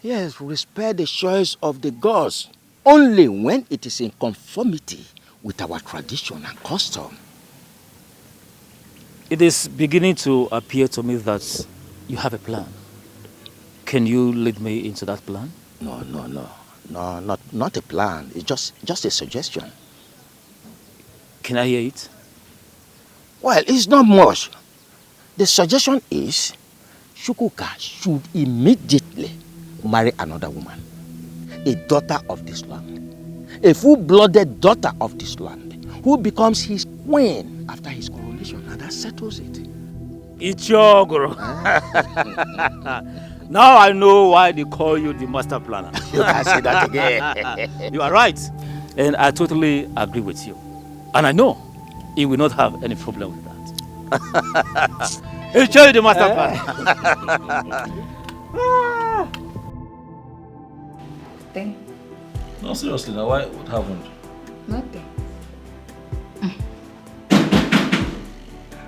Yes, respect the choice of the gods only when it is in conformity with our tradition and custom. It is beginning to appear to me that you have a plan. Can you lead me into that plan? No, not a plan. It's just a suggestion. Can I hear it? Well, it's not much. The suggestion is Chukwuka should immediately marry another woman, a daughter of this land, a full-blooded daughter of this land, who becomes his queen after his coronation, and that settles it. Ichogoro. Now I know why they call you the master planner. You can say that again. You are right. And I totally agree with you. And I know he will not have any problem with that. Enjoy the master plan. Thing? No, seriously, now why? What happened? Nothing.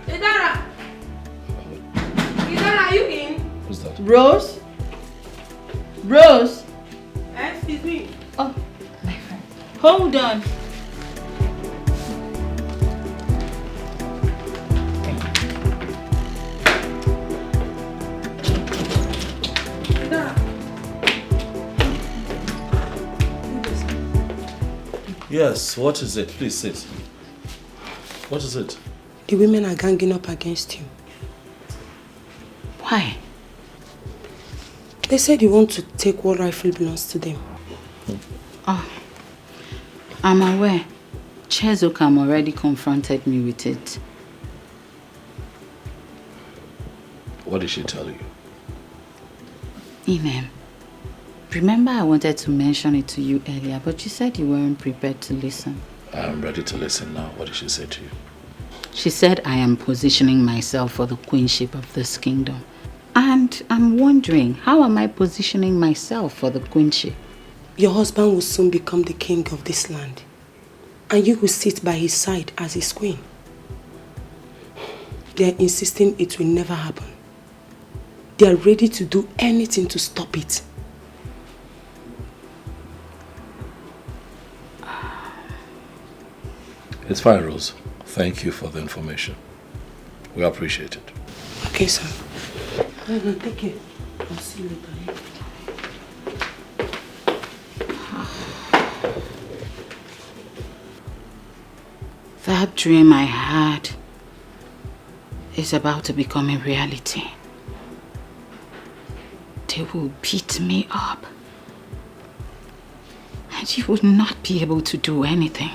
Idara! Idara, are you in? Who's that? Rose? Rose? Excuse me. Oh, my friend. Hold on. Yes, what is it? Please sit. What is it? The women are ganging up against you. Why? They said you want to take what rightfully belongs to them. Oh, I'm aware. Chezokam already confronted me with it. What did she tell you? Inem, remember I wanted to mention it to you earlier, but you said you weren't prepared to listen. I'm ready to listen now. What did she say to you? She said I am positioning myself for the queenship of this kingdom. And I'm wondering, how am I positioning myself for the queenship? Your husband will soon become the king of this land. And you will sit by his side as his queen. They are insisting it will never happen. They are ready to do anything to stop it. It's fine, Rose. Thank you for the information. We appreciate it. Okay, sir. Take care. I'll see you later. That dream I had is about to become a reality. They will beat me up. And you will not be able to do anything.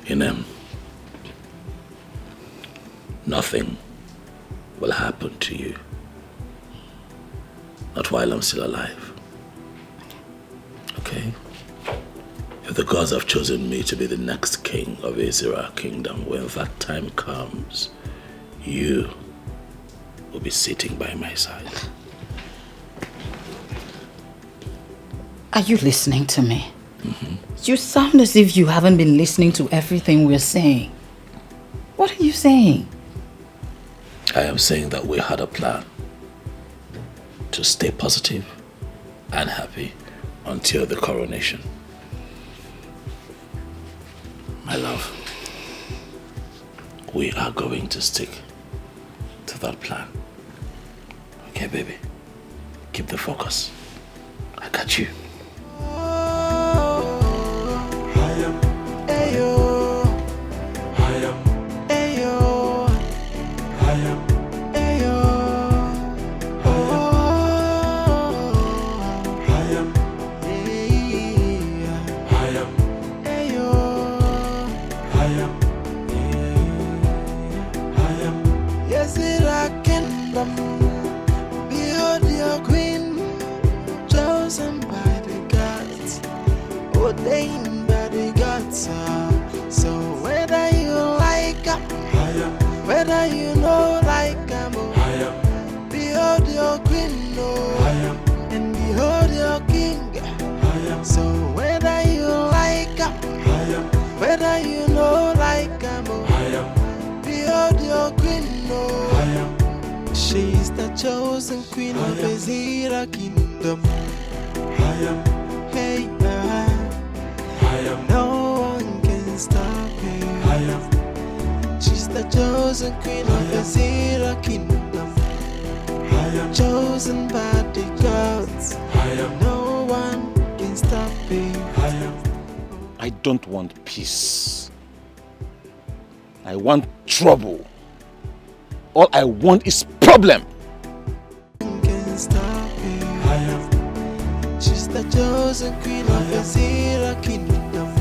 Inem, nothing will happen to you. Not while I'm still alive. Okay? If the gods have chosen me to be the next king of Israel kingdom, when that time comes, you will be sitting by my side. Are you listening to me? You sound as if you haven't been listening to everything we're saying. What are you saying? I am saying that we had a plan to stay positive and happy until the coronation. My love, we are going to stick to that plan. Okay, baby? Keep the focus. I got you. kingdom. Behold your queen, chosen by the gods, ordained by the gods. So whether you like her, whether you know like her, behold your queen, and behold your king. So whether you like her, whether you know like her, behold your queen. She is the chosen queen of Ezra kingdom. Hey, no one can stop her. She's the chosen queen of Ezra kingdom. Chosen by the gods. No one can stop her. I don't want peace. I want trouble. All I want is problem. Can stop her. She's the chosen queen of Ezra kingdom.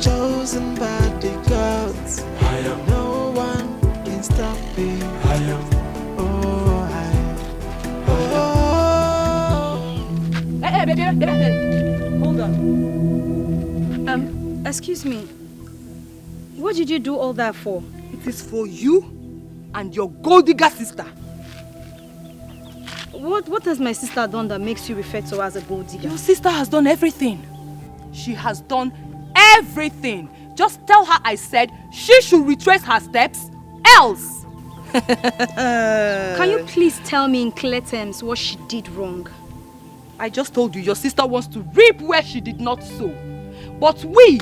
Chosen by the gods. No one can stop her. Hey, baby. Hold on. Excuse me. What did you do all that for? It is for you and your gold digger sister. What has my sister done that makes you refer to her as a gold digger? Your sister has done everything. She has done everything. Just tell her I said she should retrace her steps, else. Can you please tell me in clear terms what she did wrong? I just told you your sister wants to reap where she did not sow. But we,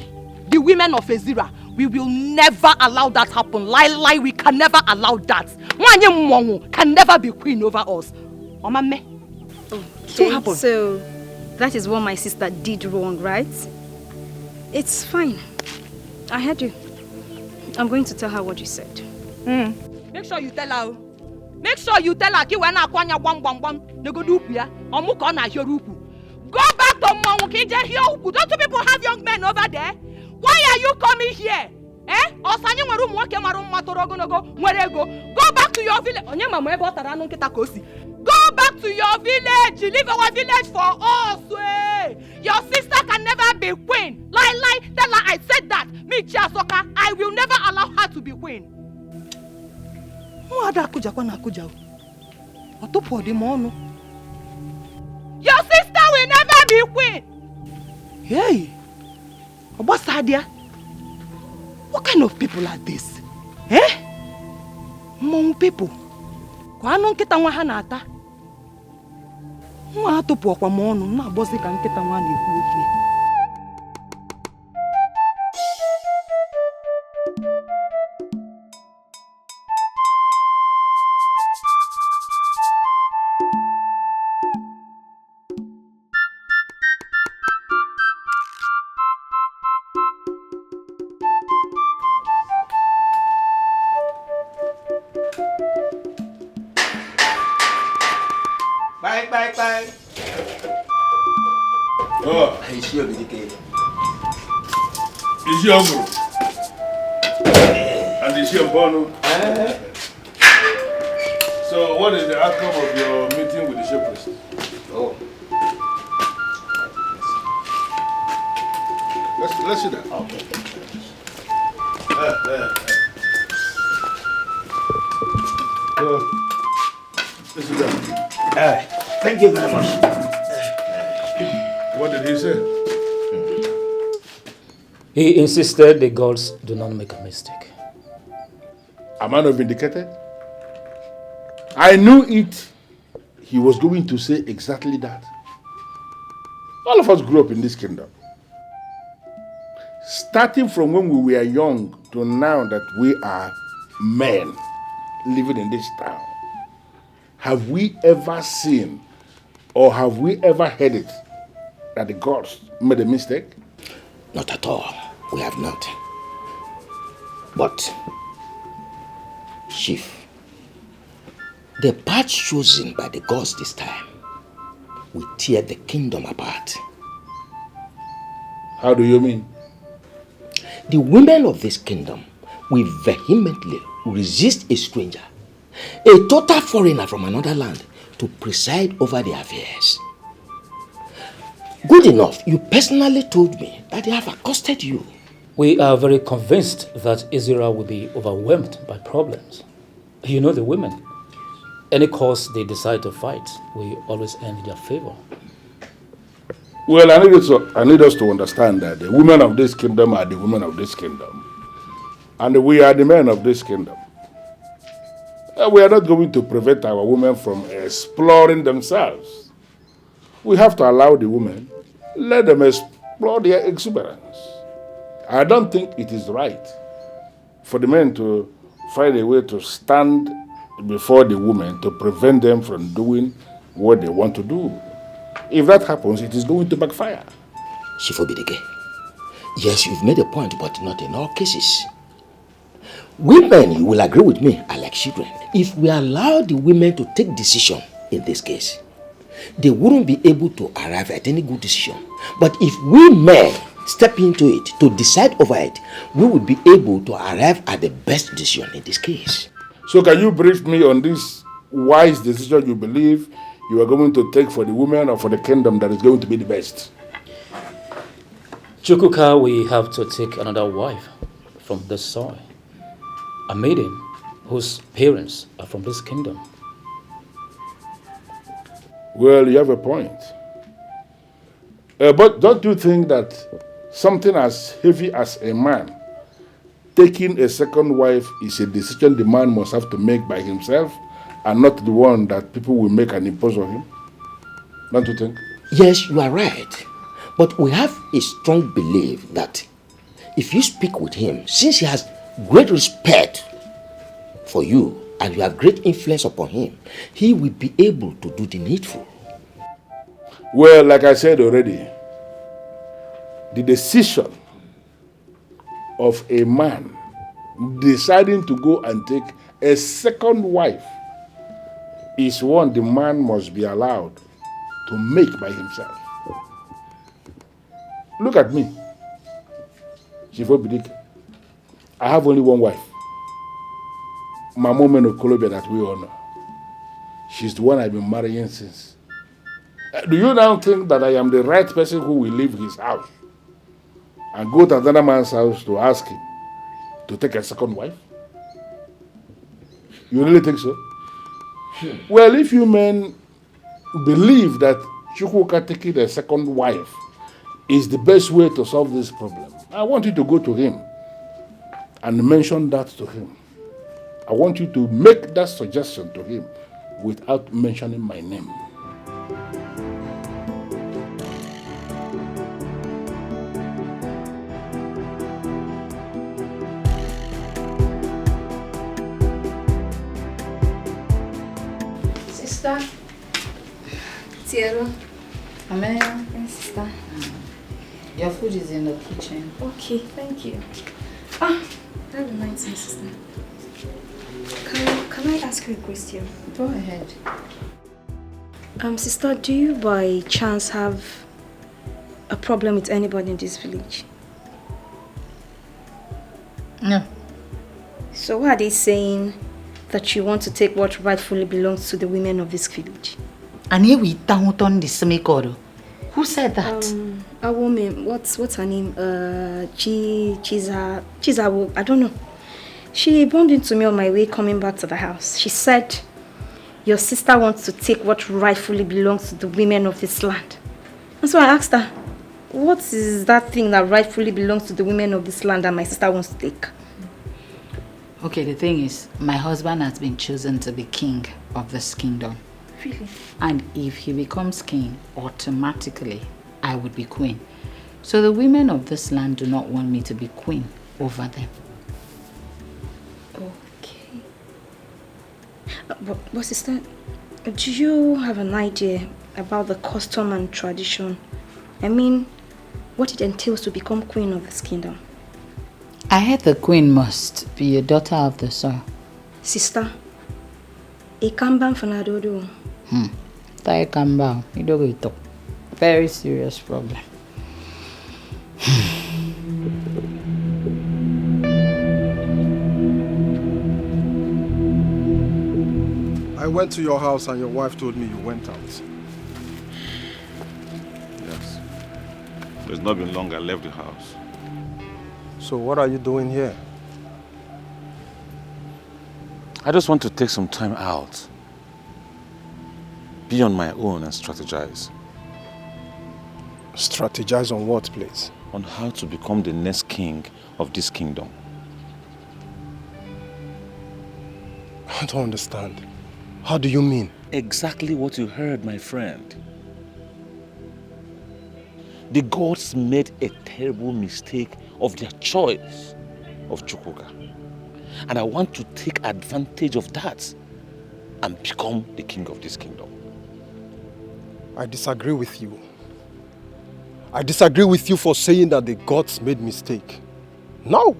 the women of Ezra, we will never allow that happen. Lie, we can never allow that. Mwanye can never be queen over us. Okay, so that is what my sister did wrong, right? It's fine. I heard you. I'm going to tell her what you said. Make sure you tell her. Make sure you tell her ki when akwanya bam. Nego do upia. Omu ko na hear upu. Go back to Mwangu ki je hear upu. Don't you people have young men over there? Why are you coming here? Osanyi nweru mwoke maru matorogonogo mwerego. Go back to your village. Onye mama ebe otara anu nkita kosi. Go back to your village. Leave our village for us. Your sister can never be queen. Lie. Tell her I said that. Me Chiasoka, I will never allow her to be queen. Your sister will never be queen. Hey, Obasadia, what kind of people are this? Mong people. Kwa anong kita nwa ha na-ata? Nwa atụpụ ọkwa m ọnụ na-agbọzi ka nkịta nwa na-ekwu okwu. Bye. Oh, I see you, BDK. Is your uncle? And is your bono? So, what is the outcome of your meeting with the shepherd? Oh. Let's see that. Okay. Let's see that. Thank you very much. What did he say? He insisted the gods do not make a mistake. Am I not vindicated? I knew it. He was going to say exactly that. All of us grew up in this kingdom. Starting from when we were young to now that we are men living in this town, have we ever seen or have we ever heard it that the gods made a mistake? Not at all. We have not. But, Chief, the path chosen by the gods this time will tear the kingdom apart. How do you mean? The women of this kingdom will vehemently resist a stranger a total foreigner from another land, to preside over their affairs. Good enough, you personally told me that they have accosted you. We are very convinced that Israel will be overwhelmed by problems. You know the women. Any cause they decide to fight will always end in their favor. Well, I need us to understand that the women of this kingdom are the women of this kingdom. And we are the men of this kingdom. We are not going to prevent our women from exploring themselves. We have to allow the women, let them explore their exuberance. I don't think it is right for the men to find a way to stand before the women to prevent them from doing what they want to do. If that happens, it is going to backfire. Shifobidike, yes, you've made a point, but not in all cases. Women, you will agree with me, are like children. If we allow the women to take decision in this case, they wouldn't be able to arrive at any good decision. But if we men step into it to decide over it, we will be able to arrive at the best decision in this case. So can you brief me on this wise decision you believe you are going to take for the women or for the kingdom that is going to be the best? Chukwuka, we have to take another wife from this soil. A maiden whose parents are from this kingdom. Well, you have a point. But don't you think that something as heavy as a man taking a second wife is a decision the man must have to make by himself and not the one that people will make and impose on him? Don't you think? Yes, you are right. But we have a strong belief that if you speak with him, since he has great respect for you and you have great influence upon him, he will be able to do the needful. Well, like I said already, the decision of a man deciding to go and take a second wife is one the man must be allowed to make by himself. Look at me. I have only one wife. My mom in Colombia that we all know. She's the one I've been marrying since. Do you now think that I am the right person who will leave his house and go to another man's house to ask him to take a second wife? You really think so? Well, if you men believe that Chukwuka taking a second wife is the best way to solve this problem, I want you to go to him and mention that to him. I want you to make that suggestion to him without mentioning my name. Sister. Cielo. Amelia. Yes, sister. Your food is in the kitchen. Okay, thank you. That reminds me, sister. Can I ask you a question? Go ahead. Sister, do you by chance have a problem with anybody in this village? No. So why are they saying that you want to take what rightfully belongs to the women of this village? And here we don't on this Semikoro. Who said that? A woman, what's her name? Chizawo, I don't know. She bumped into me on my way coming back to the house. She said, your sister wants to take what rightfully belongs to the women of this land. And so I asked her, what is that thing that rightfully belongs to the women of this land that my sister wants to take? Okay, the thing is, my husband has been chosen to be king of this kingdom. Really? And if he becomes king, automatically, I would be queen. So the women of this land do not want me to be queen over them. Okay. But sister, do you have an idea about the custom and tradition? I mean, what it entails to become queen of this kingdom? I heard the queen must be a daughter of the soil. Sister, a kamban fanadodo. Tai kamba, you don't go talk. Very serious problem. went to your house and your wife told me you went out. Yes. It's not been long I left the house. So what are you doing here? I just want to take some time out. Be on my own and strategize. Strategize on what, please? On how to become the next king of this kingdom. I don't understand. How do you mean? Exactly what you heard, my friend. The gods made a terrible mistake of their choice of Chukwuka. And I want to take advantage of that and become the king of this kingdom. I disagree with you. I disagree with you for saying that the gods made mistake. No.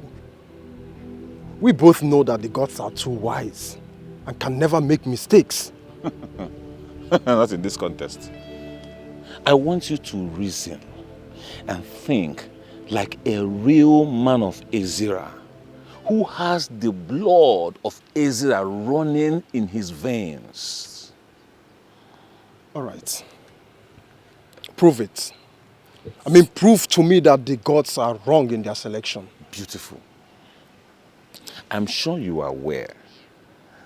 We both know that the gods are too wise and can never make mistakes. Not in this contest. I want you to reason and think like a real man of Ezra who has the blood of Ezra running in his veins. All right. Prove it. I mean, prove to me that the gods are wrong in their selection. Beautiful. I'm sure you are aware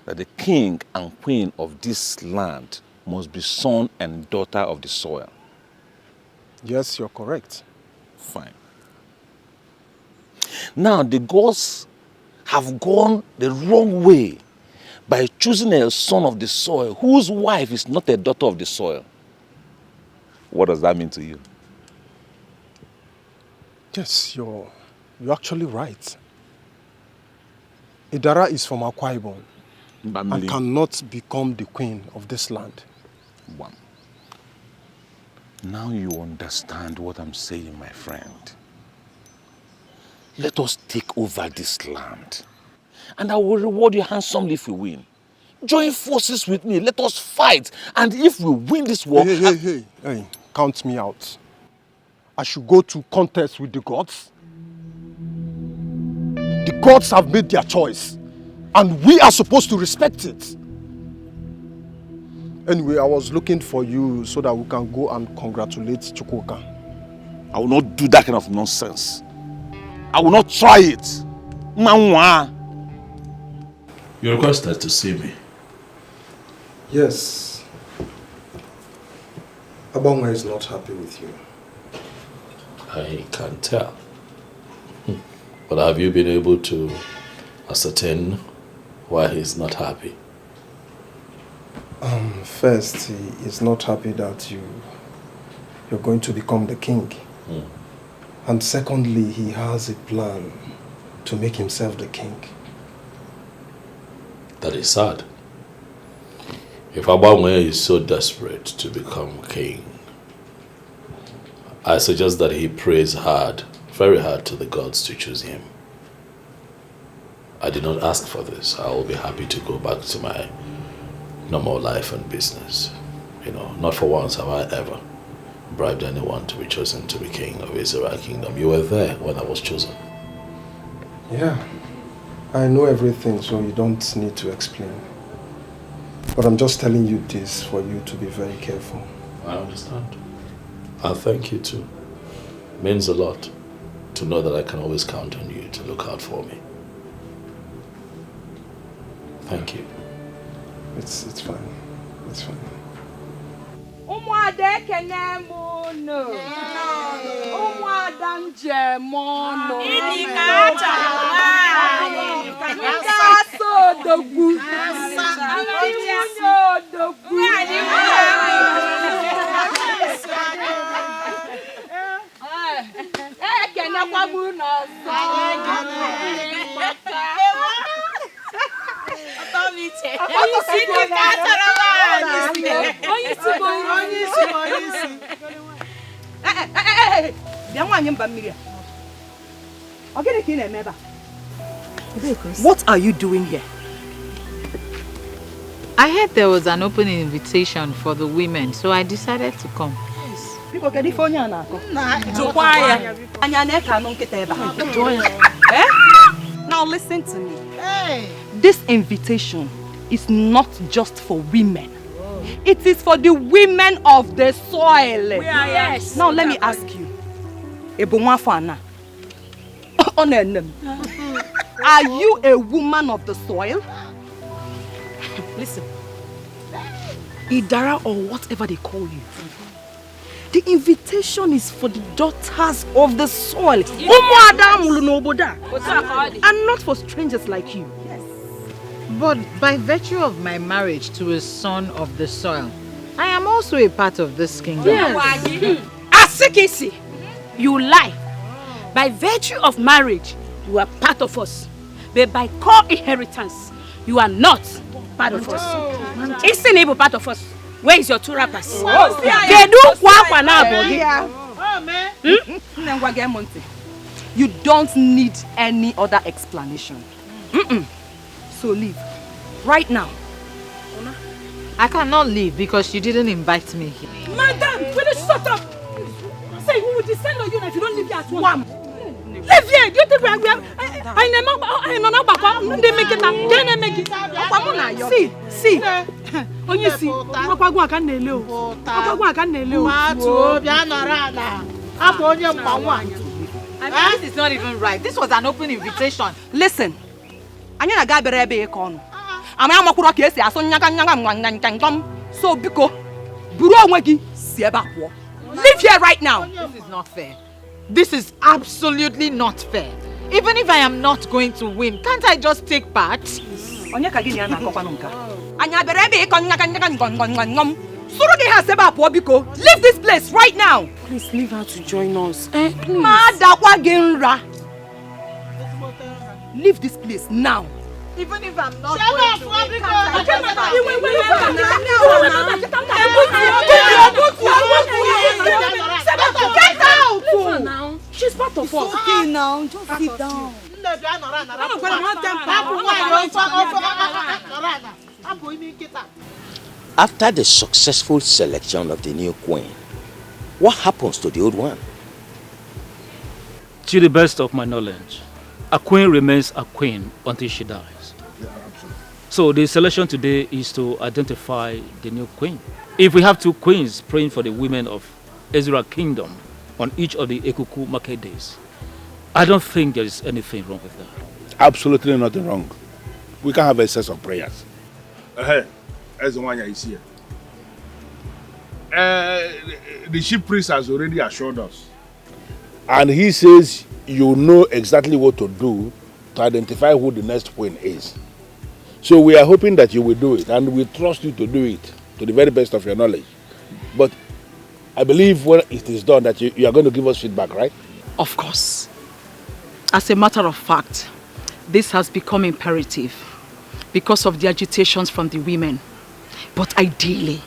that the king and queen of this land must be son and daughter of the soil. Yes, you're correct. Fine. Now, the gods have gone the wrong way by choosing a son of the soil whose wife is not a daughter of the soil. What does that mean to you? Yes, you're actually right. Idara is from Akwa Ibom and cannot become the queen of this land. One. Now you understand what I'm saying, my friend. Let us take over this land. And I will reward you handsomely if we win. Join forces with me. Let us fight. And if we win this war... Hey, count me out. I should go to contest with the gods. The gods have made their choice. And we are supposed to respect it. Anyway, I was looking for you so that we can go and congratulate Chukwuka. I will not do that kind of nonsense. I will not try it. You requested to see me. Yes. Abongwe is not happy with you. I can tell. But have you been able to ascertain why he's not happy? First, he is not happy that you're going to become the king. And secondly, he has a plan to make himself the king. That is sad. If Abongwe is so desperate to become king, I suggest that he prays hard, very hard to the gods to choose him. I did not ask for this. I will be happy to go back to my normal life and business. You know, not for once have I ever bribed anyone to be chosen to be king of Israel kingdom. You were there when I was chosen. Yeah, I know everything, so you don't need to explain. But I'm just telling you this for you to be very careful. I understand. I thank you too. It means a lot to know that I can always count on you to look out for me. Thank you. It's fine. It's fine. Umuada kenemono. Umuada njemono. Idikacha. Kaso dogu. Amunyo dogu. Kenekwa muno so. What are you doing here? I heard there was an open invitation for the women, so I decided to come. People get it for you now. Now listen to me. This invitation is not just for women. It is for the women of the soil. Yes. Now let me ask you. Are you a woman of the soil? Listen. Idara or whatever they call you. The invitation is for the daughters of the soil. And not for strangers like you. But by virtue of my marriage to a son of the soil, I am also a part of this kingdom. Asikisi, you lie. By virtue of marriage, you are part of us. But by co-inheritance, you are not part of us. Isn't able part of us. Where is your two rappers? You don't need any other explanation. So leave. Right now. I cannot leave because you didn't invite me here. Madam, will you shut up? Say, we will descend on you if you don't leave here at once. Leave here. Do you think we are? See. When you see, this is not even right. This was an open invitation. Listen. So biko leave here right now. This is not fair. This is absolutely not fair. Even if I am not going to win, can't I just take part? Leave this place right now. Please leave her to join us. Leave this place now. Even if I'm not Get out! Now. She's part of us. Okay now, just sit down. After the successful selection of the new queen, what happens to the old one? To the best of my knowledge, a queen remains a queen until she dies. So the selection today is to identify the new queen. If we have two queens praying for the women of Ezra Kingdom on each of the Ekuku market days, I don't think there is anything wrong with that. Absolutely nothing wrong. We can have a set of prayers. Hey, as the one is here. The chief priest has already assured us. And he says you know exactly what to do to identify who the next queen is. So we are hoping that you will do it, and we trust you to do it to the very best of your knowledge. But I believe when it is done that you are going to give us feedback, right? Of course. As a matter of fact, this has become imperative because of the agitations from the women. But ideally,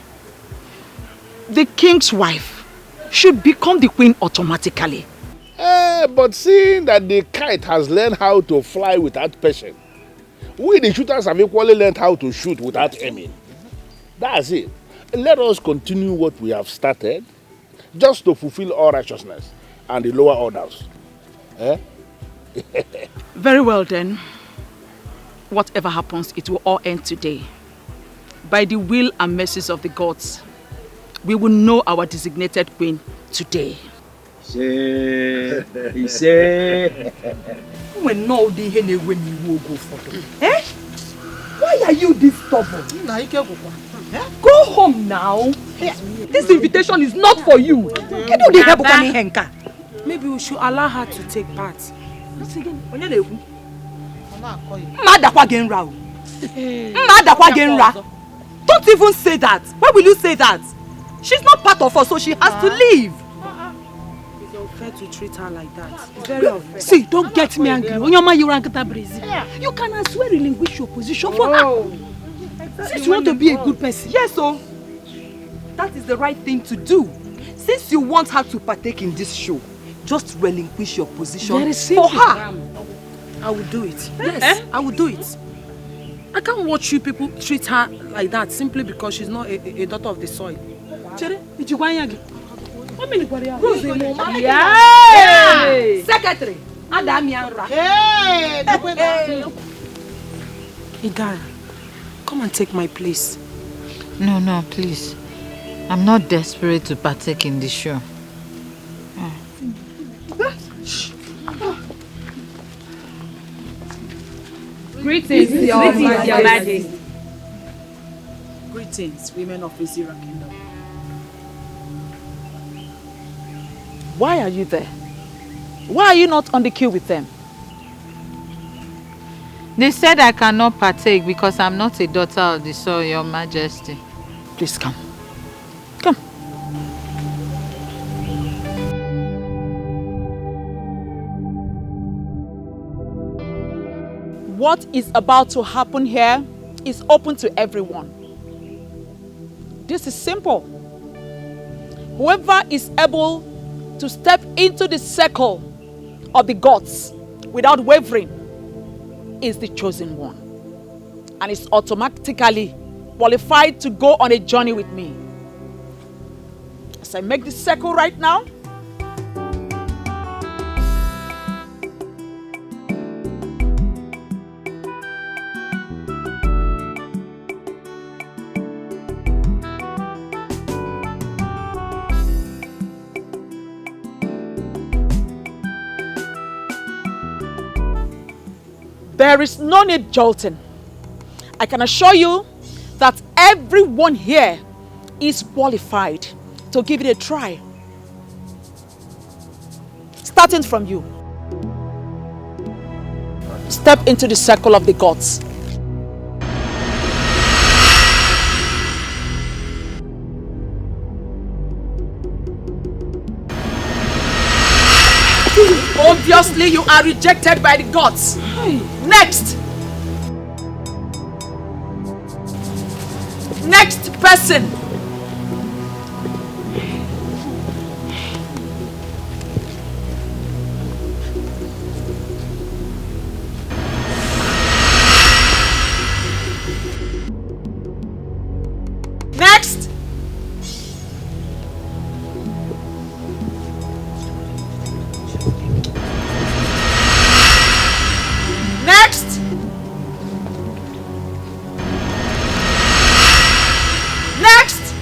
the king's wife should become the queen automatically. But seeing that the kite has learned how to fly without passion, we the shooters have equally learned how to shoot without aiming. That's it. Let us continue what we have started, just to fulfill all righteousness and the lower orders. Very well then. Whatever happens, it will all end today. By the will and mercies of the gods, we will know our designated queen today. He said, when no the henny when you will go for them. Why are you this stubborn? Go home now. This invitation is not for you. Maybe we should allow her to take part. Don't even say that. Why will you say that? She's not part of us, so she has to leave. It's unfair to treat her like that. It's very unfair. See, don't get me angry. You can as well relinquish your position for her. Since you want to be a good person. Yes, so that is the right thing to do. Since you want her to partake in this show, just relinquish your position for her. I will do it. Yes, I will do it. I can't watch you people treat her like that simply because she's not a daughter of the soil. Yeah. Secretary. Idara, come Come and take my place. No, please. I'm not desperate to partake in the show. Greetings, Your Majesty. Greetings, women of Azira Kingdom. Why are you there? Why are you not on the queue with them? They said I cannot partake because I'm not a daughter of the soil, Your Majesty. Please come. Come. What is about to happen here is open to everyone. This is simple. Whoever is able to step into the circle of the gods without wavering is the chosen one, and is automatically qualified to go on a journey with me. As I make this circle right now, there is no need jolting. I can assure you that everyone here is qualified to give it a try. Starting from you. Step into the circle of the gods. Obviously, you are rejected by the gods. Next. Next person. Next. Next. Next.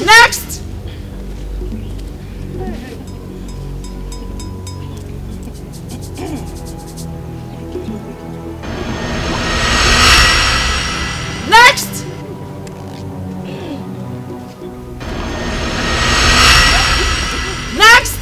Next. Next. Next.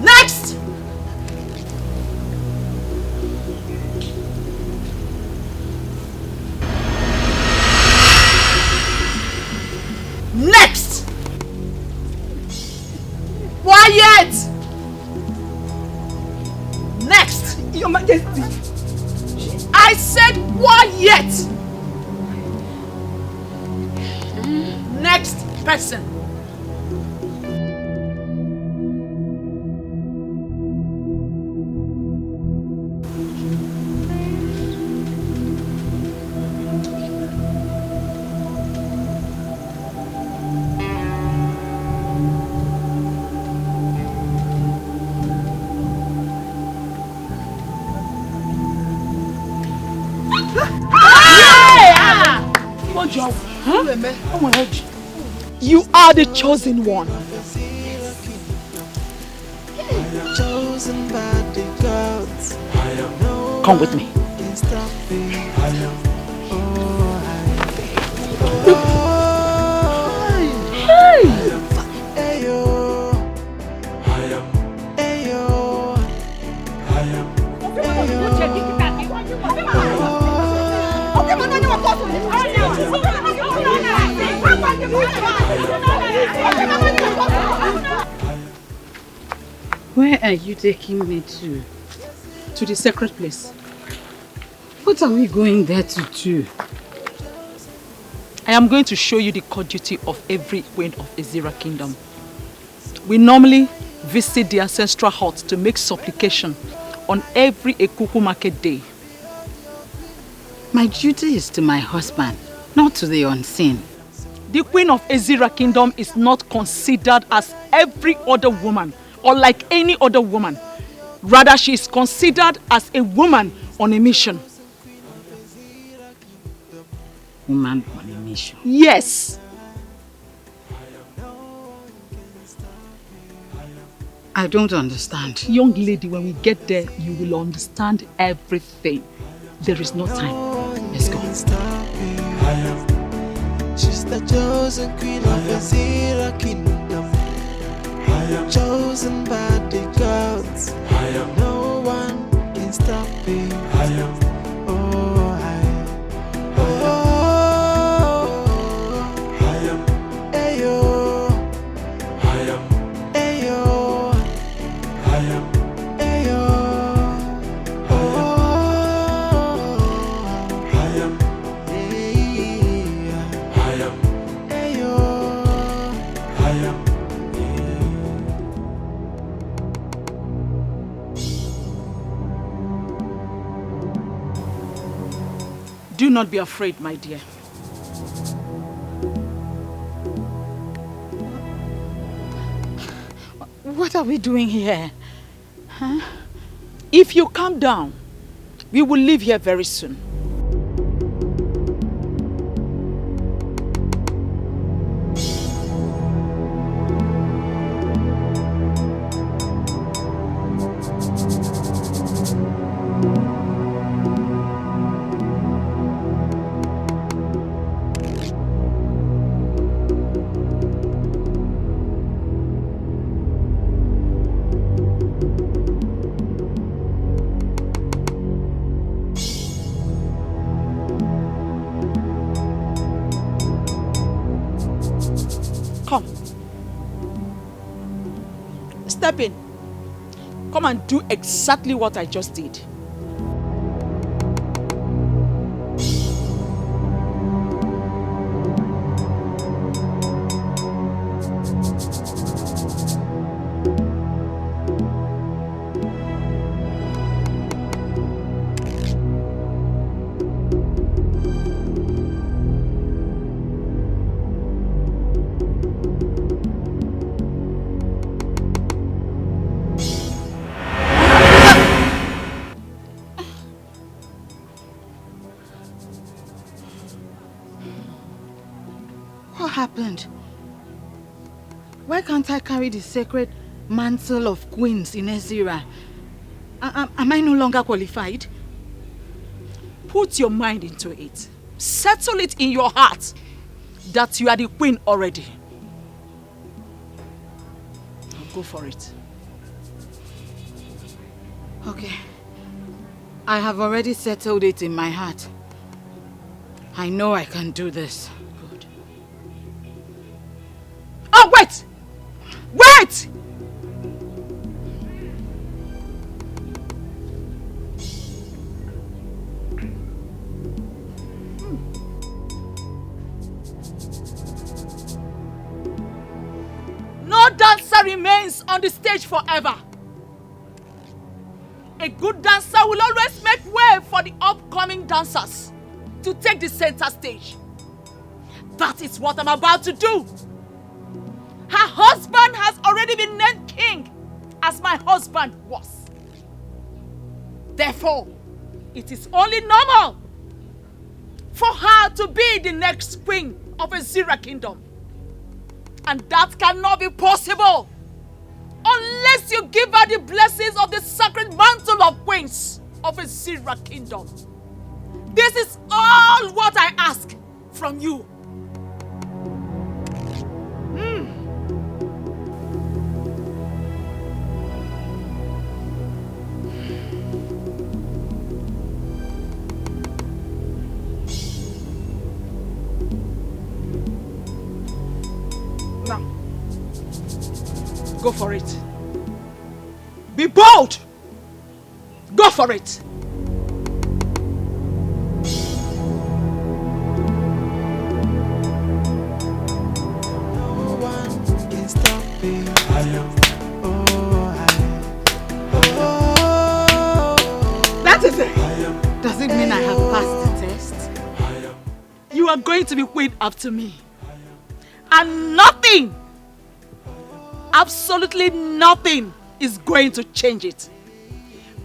Next. Next. Quiet. Next. Your Majesty. I said quiet. Next person. You are the chosen one. Chosen by the gods. Come with me. Where are you taking me to? To the sacred place. What are we going there to do? I am going to show you the court duty of every queen of Azira Kingdom. We normally visit the ancestral hut to make supplication on every Ekuku market day. My duty is to my husband, not to the unseen. The queen of Ezira kingdom is not considered as every other woman or like any other woman. Rather, she is considered as a woman on a mission. Woman on a mission? Yes. I don't understand. Young lady, when we get there, you will understand everything. There is no time. Let's go. She's the chosen queen of Ezira kingdom. Chosen by the gods. No one can stop me. Do not be afraid, my dear. What are we doing here? Huh? If you calm down, we will leave here very soon. Step in. Come and do exactly what I just did. What happened? Why can't I carry the sacred mantle of queens in Ezira? Am I no longer qualified? Put your mind into it. Settle it in your heart that you are the queen already. Now go for it. Okay. I have already settled it in my heart. I know I can do this. Good. Oh, wait! Wait! No dancer remains on the stage forever. A good dancer will always make way for the upcoming dancers to take the center stage. That is what I'm about to do. Her husband has already been named king, as my husband was. Therefore, it is only normal for her to be the next queen of Ezira kingdom. And that cannot be possible unless you give her the blessings of the sacred mantle of queens of Ezira kingdom. This is all what I ask from you. Now, go for it. Be bold. Go for it. No one can stop me. That is it. Does it mean I have passed the test? You are going to be queen after me. And nothing, absolutely nothing is going to change it.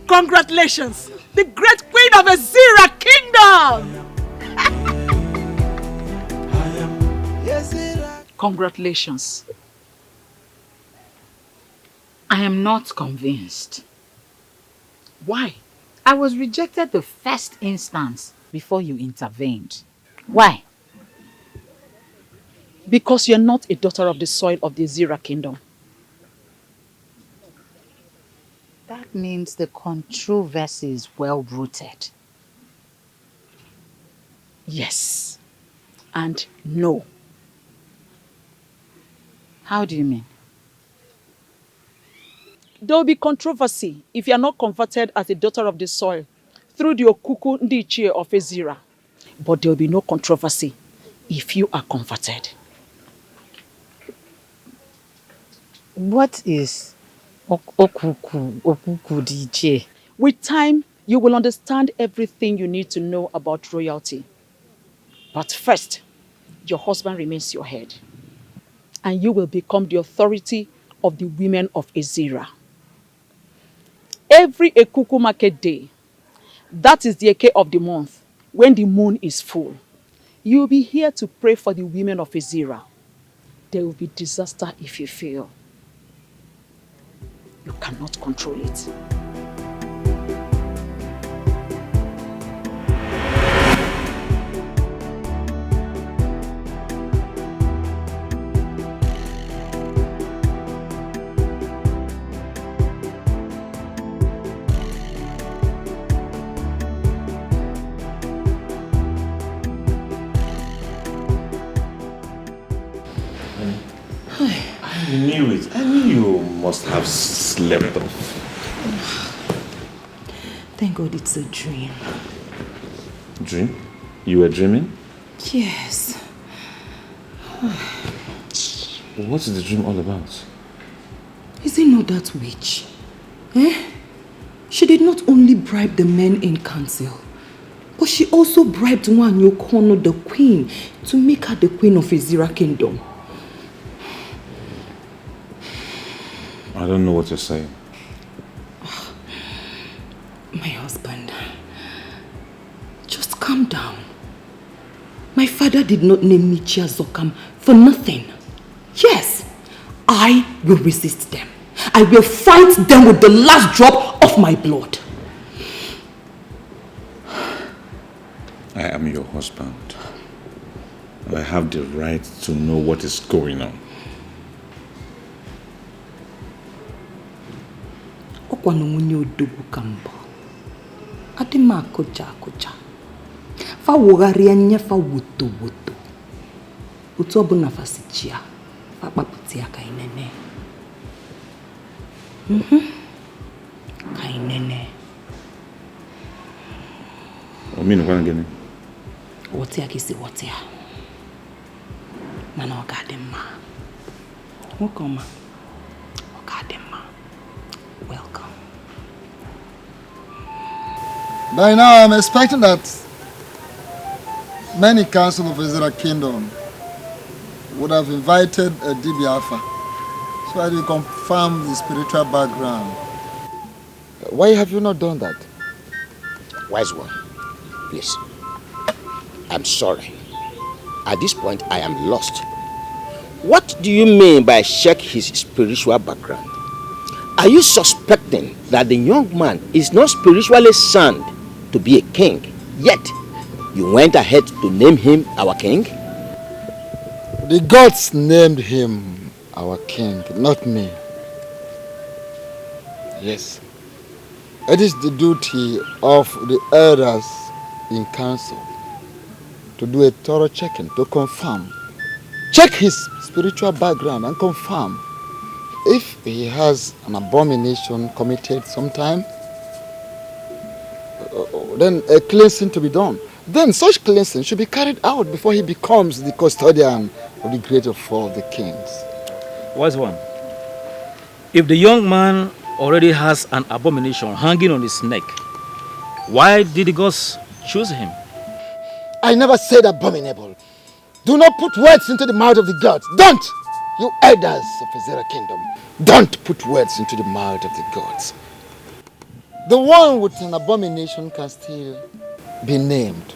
Congratulations, the great queen of Azira Kingdom! Congratulations. I am not convinced. Why? I was rejected the first instance before you intervened. Why? Because you're not a daughter of the soil of the Azira Kingdom. That means the controversy is well rooted. Yes. And no. How do you mean? There will be controversy if you are not converted as a daughter of the soil through the Okuku Ndichie of Azira. But there will be no controversy if you are converted. What is Okuku Ndichie? With time, you will understand everything you need to know about royalty. But first, your husband remains your head. And you will become the authority of the women of Azira. Every Ekuku market day, that is the Eke of the month, when the moon is full, you will be here to pray for the women of Azira. There will be disaster if you fail. You cannot control it. I knew it. I knew you must have slept off. Thank God it's a dream. Dream? You were dreaming? Yes. What is the dream all about? Is it not that witch? Eh? She did not only bribe the men in council, but she also bribed Wanyokono, the queen, to make her the queen of Azira Kingdom. I don't know what you're saying. My husband, just calm down. My father did not name me Chiazokam for nothing. Yes, I will resist them. I will fight them with the last drop of my blood. I am your husband. I have the right to know what is going on. Adima koja. Fa wogaria nya fa woto. Uto obuna fasichia. Fa paputia kainene. Kainene. Omino kwa ngene. Wotia kisi wotia. Mana ogadema. Welcome. Ogadema. Welcome. By now, I'm expecting that many council of Azira Kingdom would have invited a Dibiafa so that we confirm the spiritual background. Why have you not done that? Wise one, please. I'm sorry. At this point, I am lost. What do you mean by check his spiritual background? Are you suspecting that the young man is not spiritually sound to be a king, yet you went ahead to name him our king? The gods named him our king, not me. Yes. It is the duty of the elders in council to do a thorough checking, to confirm. Check his spiritual background and confirm if he has an abomination committed sometime. Then a cleansing to be done. Then such cleansing should be carried out before he becomes the custodian of the greater of all the kings. Wise one, If the young man already has an abomination hanging on his neck, why did the gods choose him? I never said abominable. Do not put words into the mouth of the gods. Don't! You elders of Azera kingdom. Don't put words into the mouth of the gods. The one with an abomination can still be named.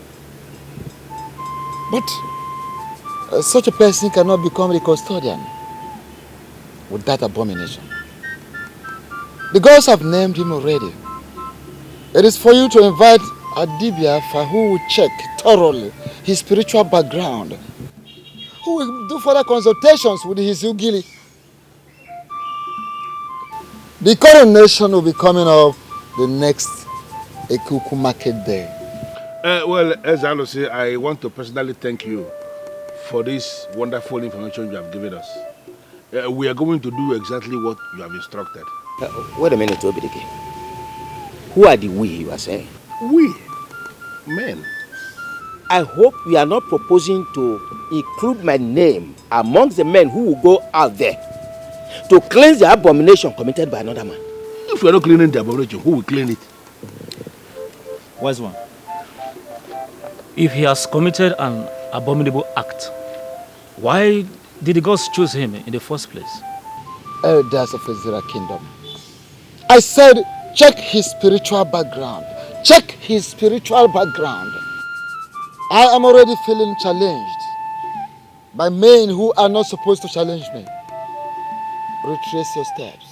But such a person cannot become the custodian with that abomination. The gods have named him already. It is for you to invite Adibia who will check thoroughly his spiritual background, who will do further consultations with his Ugili. The coronation will be coming up the next Ekuku market day. Well, as I say, I want to personally thank you for this wonderful information you have given us. We are going to do exactly what you have instructed. Wait a minute, Obidike. Who are the we you are saying? We? Men. I hope you are not proposing to include my name amongst the men who will go out there to cleanse the abomination committed by another man. If we are not cleaning the abomination, who will clean it? Wise one. If he has committed an abominable act, why did the gods choose him in the first place? Elders of Azera kingdom. I said, check his spiritual background. Check his spiritual background. I am already feeling challenged by men who are not supposed to challenge me. Retrace your steps.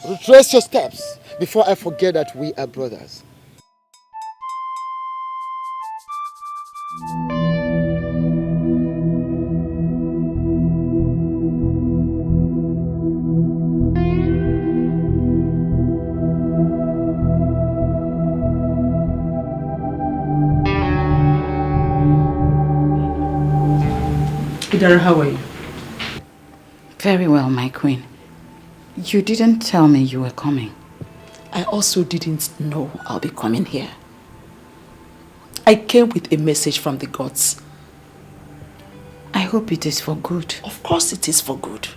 Retrace your steps before I forget that we are brothers. Idara, how are you? Very well, my queen. You didn't tell me you were coming. I also didn't know I'll be coming here. I came with a message from the gods. I hope it is for good. Of course it is for good.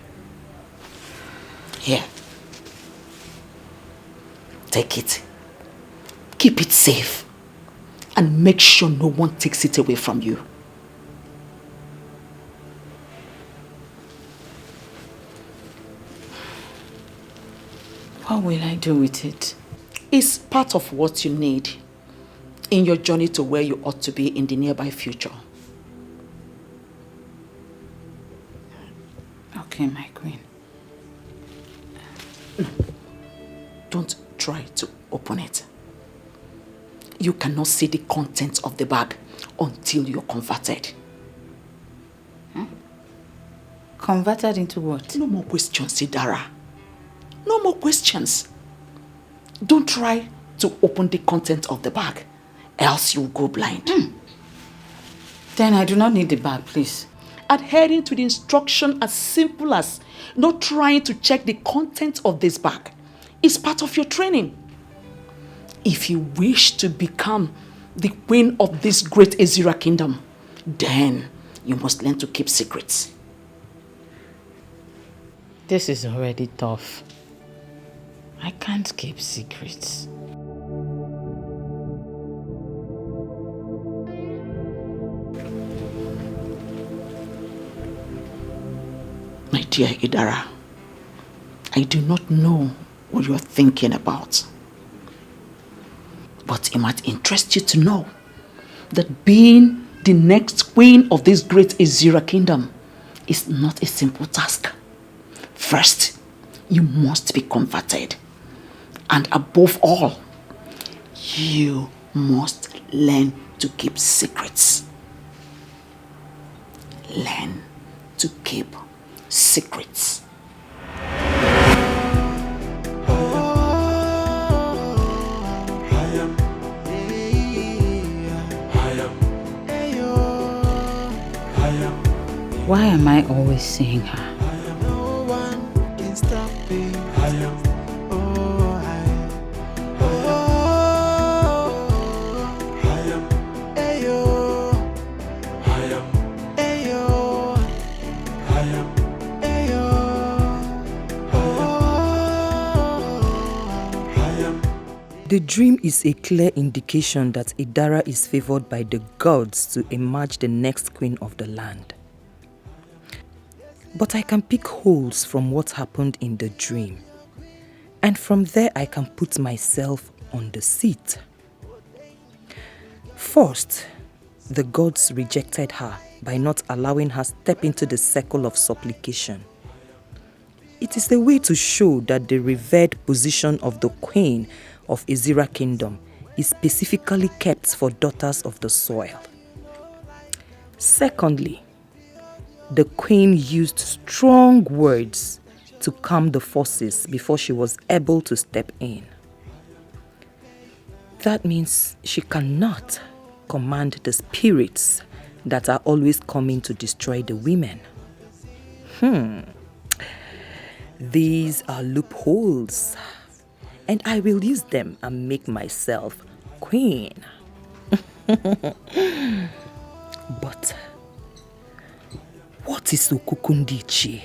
Here. Take it. Keep it safe. And make sure no one takes it away from you. What will I do with it? It's part of what you need in your journey to where you ought to be in the nearby future. Okay, my queen. Don't try to open it. You cannot see the contents of the bag until you're converted. Huh? Converted into what? No more questions, Idara. No more questions. Don't try to open the content of the bag, else you'll go blind. Then I do not need the bag, please. Adhering to the instruction as simple as not trying to check the content of this bag is part of your training. If you wish to become the queen of this great Azera kingdom, then you must learn to keep secrets. This is already tough. I can't keep secrets. My dear Idara, I do not know what you are thinking about. But it might interest you to know that being the next queen of this great Azera kingdom is not a simple task. First, you must be converted. And above all, you must learn to keep secrets. Learn to keep secrets. Why am I always seeing her? The dream is a clear indication that Idara is favored by the gods to emerge the next queen of the land. But I can pick holes from what happened in the dream. And from there I can put myself on the seat. First, the gods rejected her by not allowing her step into the circle of supplication. It is a way to show that the revered position of the queen of Ezira Kingdom is specifically kept for daughters of the soil. Secondly, the queen used strong words to calm the forces before she was able to step in. That means she cannot command the spirits that are always coming to destroy the women. These are loopholes, and I will use them and make myself queen. But what is Ukukundichi?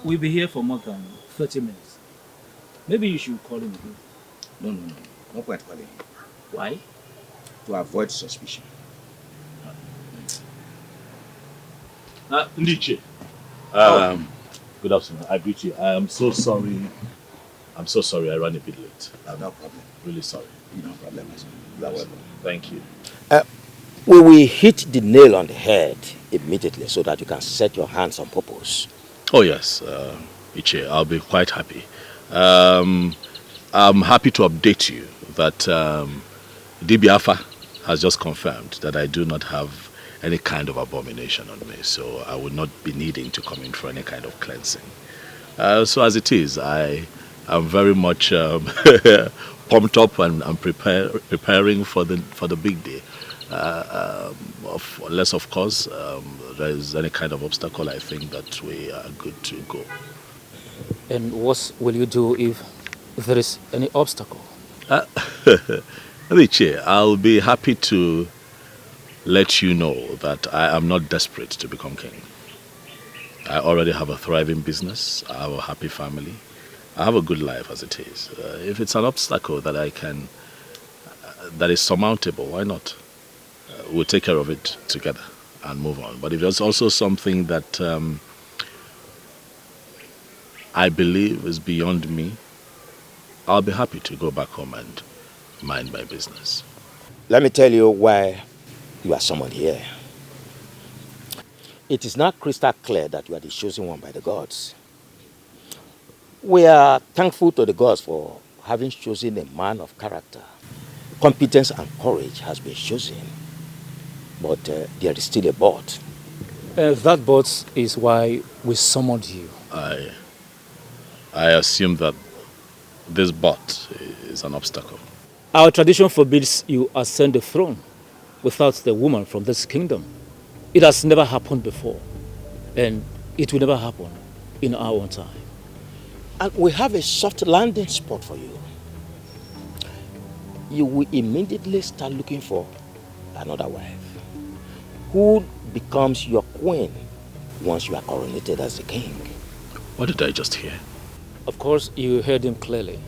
We'll be here for more than 30 minutes. Maybe you should call him again. No. No point calling him. Why? To avoid suspicion. Ndiche. Good afternoon. I greet you. I am so sorry. I'm so sorry I ran a bit late. No problem. Really sorry. No problem. You are welcome. Thank you. We will hit the nail on the head immediately so that you can set your hands on purpose. Oh yes, Iche, I'll be quite happy. I'm happy to update you that DBAFA has just confirmed that I do not have any kind of abomination on me, so I would not be needing to come in for any kind of cleansing. So as it is, I am very much pumped up and preparing for the big day. Unless, of course, there is any kind of obstacle, I think that we are good to go. And what will you do if there is any obstacle? Richie, I'll be happy to let you know that I am not desperate to become king. I already have a thriving business. I have a happy family. I have a good life as it is. If it's an obstacle that I can, that is surmountable, why not? We'll take care of it together and move on. But if there's also something that I believe is beyond me, I'll be happy to go back home and mind my business. Let me tell you why you are summoned here. It is now crystal clear that you are the chosen one by the gods. We are thankful to the gods for having chosen a man of character. Competence and courage has been chosen. But there is still a but. That but is why we summoned you. I assume that this but is an obstacle. Our tradition forbids you ascend the throne without the woman from this kingdom. It has never happened before, and it will never happen in our own time. And we have a soft landing spot for you. You will immediately start looking for another wife, who becomes your queen once you are coronated as the king. What did I just hear? Of course, you heard him clearly.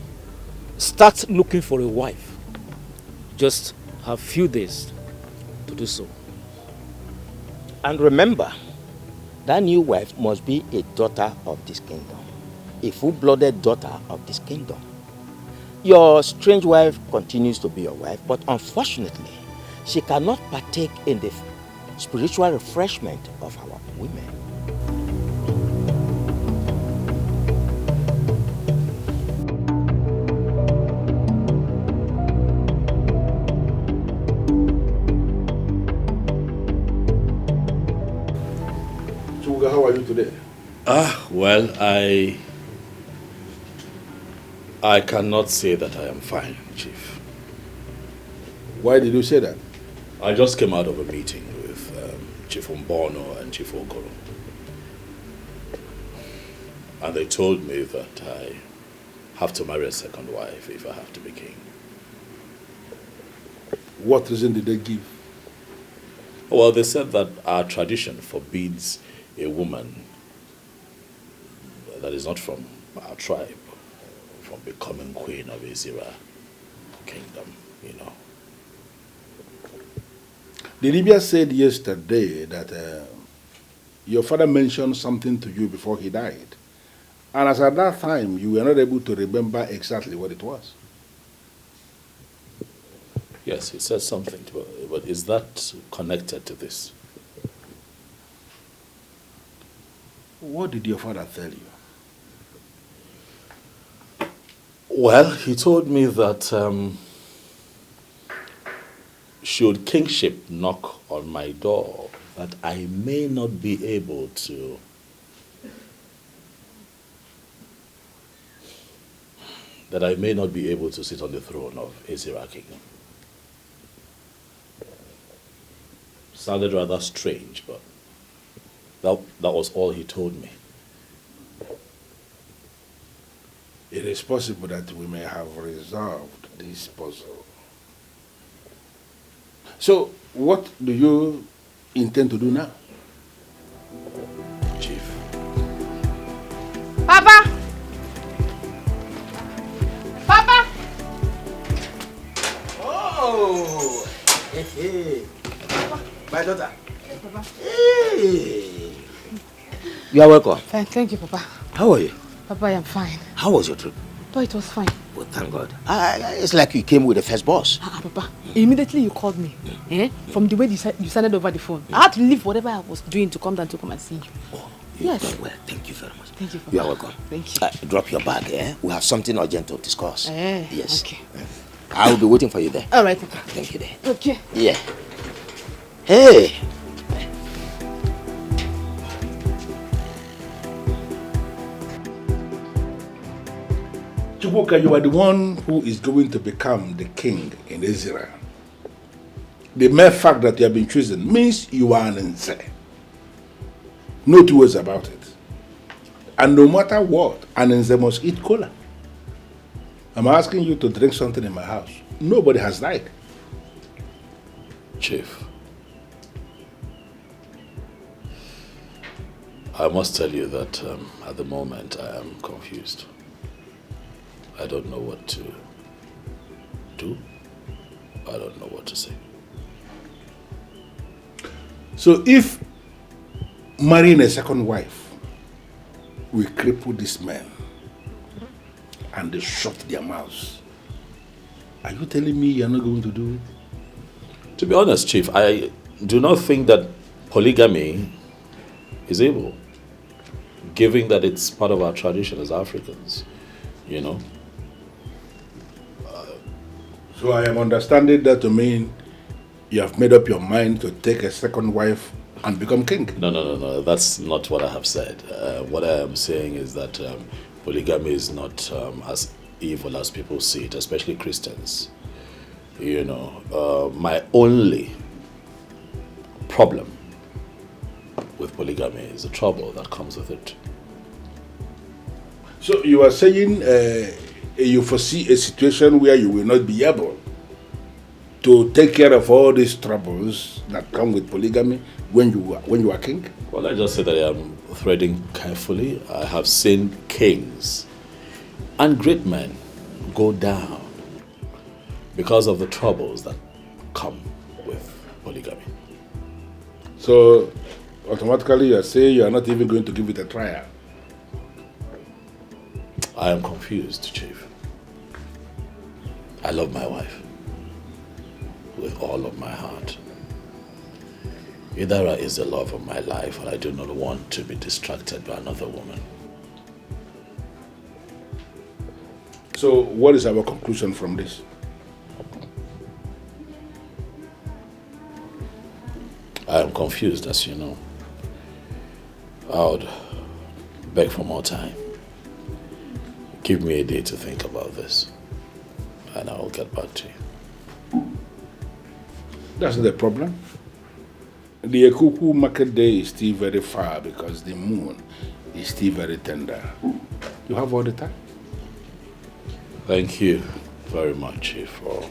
Start looking for a wife. Just have few days to do so. And remember, that new wife must be a daughter of this kingdom, a full-blooded daughter of this kingdom. Your strange wife continues to be your wife, but unfortunately, she cannot partake in the spiritual refreshment of our women. Chuga, how are you today? Well, I cannot say that I am fine, Chief. Why did you say that? I just came out of a meeting with Chief Umbono and Chief Okoro. And they told me that I have to marry a second wife if I have to be king. What reason did they give? Well, they said that our tradition forbids a woman that is not from our tribe from becoming queen of Azira kingdom, you know. The Libya said yesterday that your father mentioned something to you before he died. And as at that time, you were not able to remember exactly what it was. Yes, he said something to her, but is that connected to this? What did your father tell you? Well, he told me that should kingship knock on my door, that I may not be able to sit on the throne of Azira kingdom. Sounded rather strange, but that was all he told me. It is possible that we may have resolved this puzzle. So, what do you intend to do now? Chief. Papa! Papa! Oh! Hey. My daughter. Hey, Papa. Hey! You are welcome. Fine, thank you, Papa. How are you? Papa, I am fine. How was your trip? Oh, it was fine. Well, thank God. It's like you came with the first boss. Papa, immediately you called me. From the way you sounded over the phone. I had to leave whatever I was doing to come down to come and see you. Oh, yes. Well, thank you very much. Thank you, Papa. You are welcome. Thank you. Drop your bag, eh? We have something urgent to discuss. Yes. Okay. I will be waiting for you there. All right, Papa. Thank you there. Okay. Yeah. Hey! Chukwuka, you are the one who is going to become the king in Israel. The mere fact that you have been chosen means you are an Nze. No two ways about it. And no matter what, an Nze must eat cola. I'm asking you to drink something in my house. Nobody has died. Chief, I must tell you that at the moment I am confused. I don't know what to do. I don't know what to say. So if marrying a second wife will cripple these men and they shut their mouths, are you telling me you're not going to do it? To be honest, Chief, I do not think that polygamy is able, given that it's part of our tradition as Africans, you know. So I am understanding that to mean you have made up your mind to take a second wife and become king. No. That's not what I have said. What I am saying is that polygamy is not as evil as people see it, especially Christians. You know, my only problem with polygamy is the trouble that comes with it. So you are saying you foresee a situation where you will not be able to take care of all these troubles that come with polygamy when you are king? Well, I just say that I am threading carefully. I have seen kings and great men go down because of the troubles that come with polygamy. So automatically you are saying you are not even going to give it a trial? I am confused, Chief. I love my wife with all of my heart. Idara is the love of my life, and I do not want to be distracted by another woman. So what is our conclusion from this? I am confused, as you know. I would beg for more time. Give me a day to think about this, and I will get back to you. That's not the problem. The Ekuku market day is still very far because the moon is still very tender. You have all the time. Thank you very much, Chief, for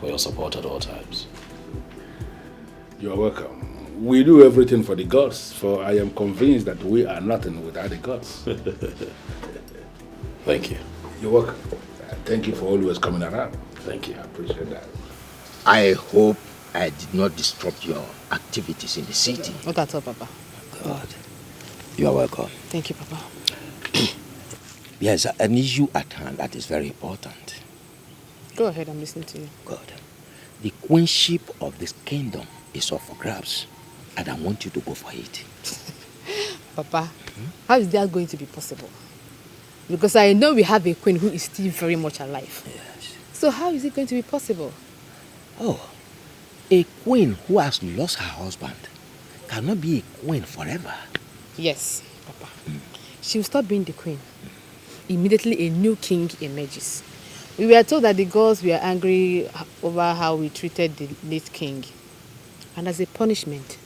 for your support at all times. You are welcome. We do everything for the gods, for I am convinced that we are nothing without the gods. Thank you. You're welcome. Thank you for always coming around. Thank you. I appreciate that. I hope I did not disrupt your activities in the city. Not at all, Papa. God. You are welcome. Thank you, Papa. Yes, an issue at hand that is very important. Go ahead, I'm listening to you. God. The queenship of this kingdom is up for grabs, and I want you to go for it. Papa, how is that going to be possible? Because I know we have a queen who is still very much alive. Yes. So how is it going to be possible? Oh, a queen who has lost her husband cannot be a queen forever. Yes, Papa. She will stop being the queen. Immediately a new king emerges. We were told that the gods were angry over how we treated the late king. And as a punishment,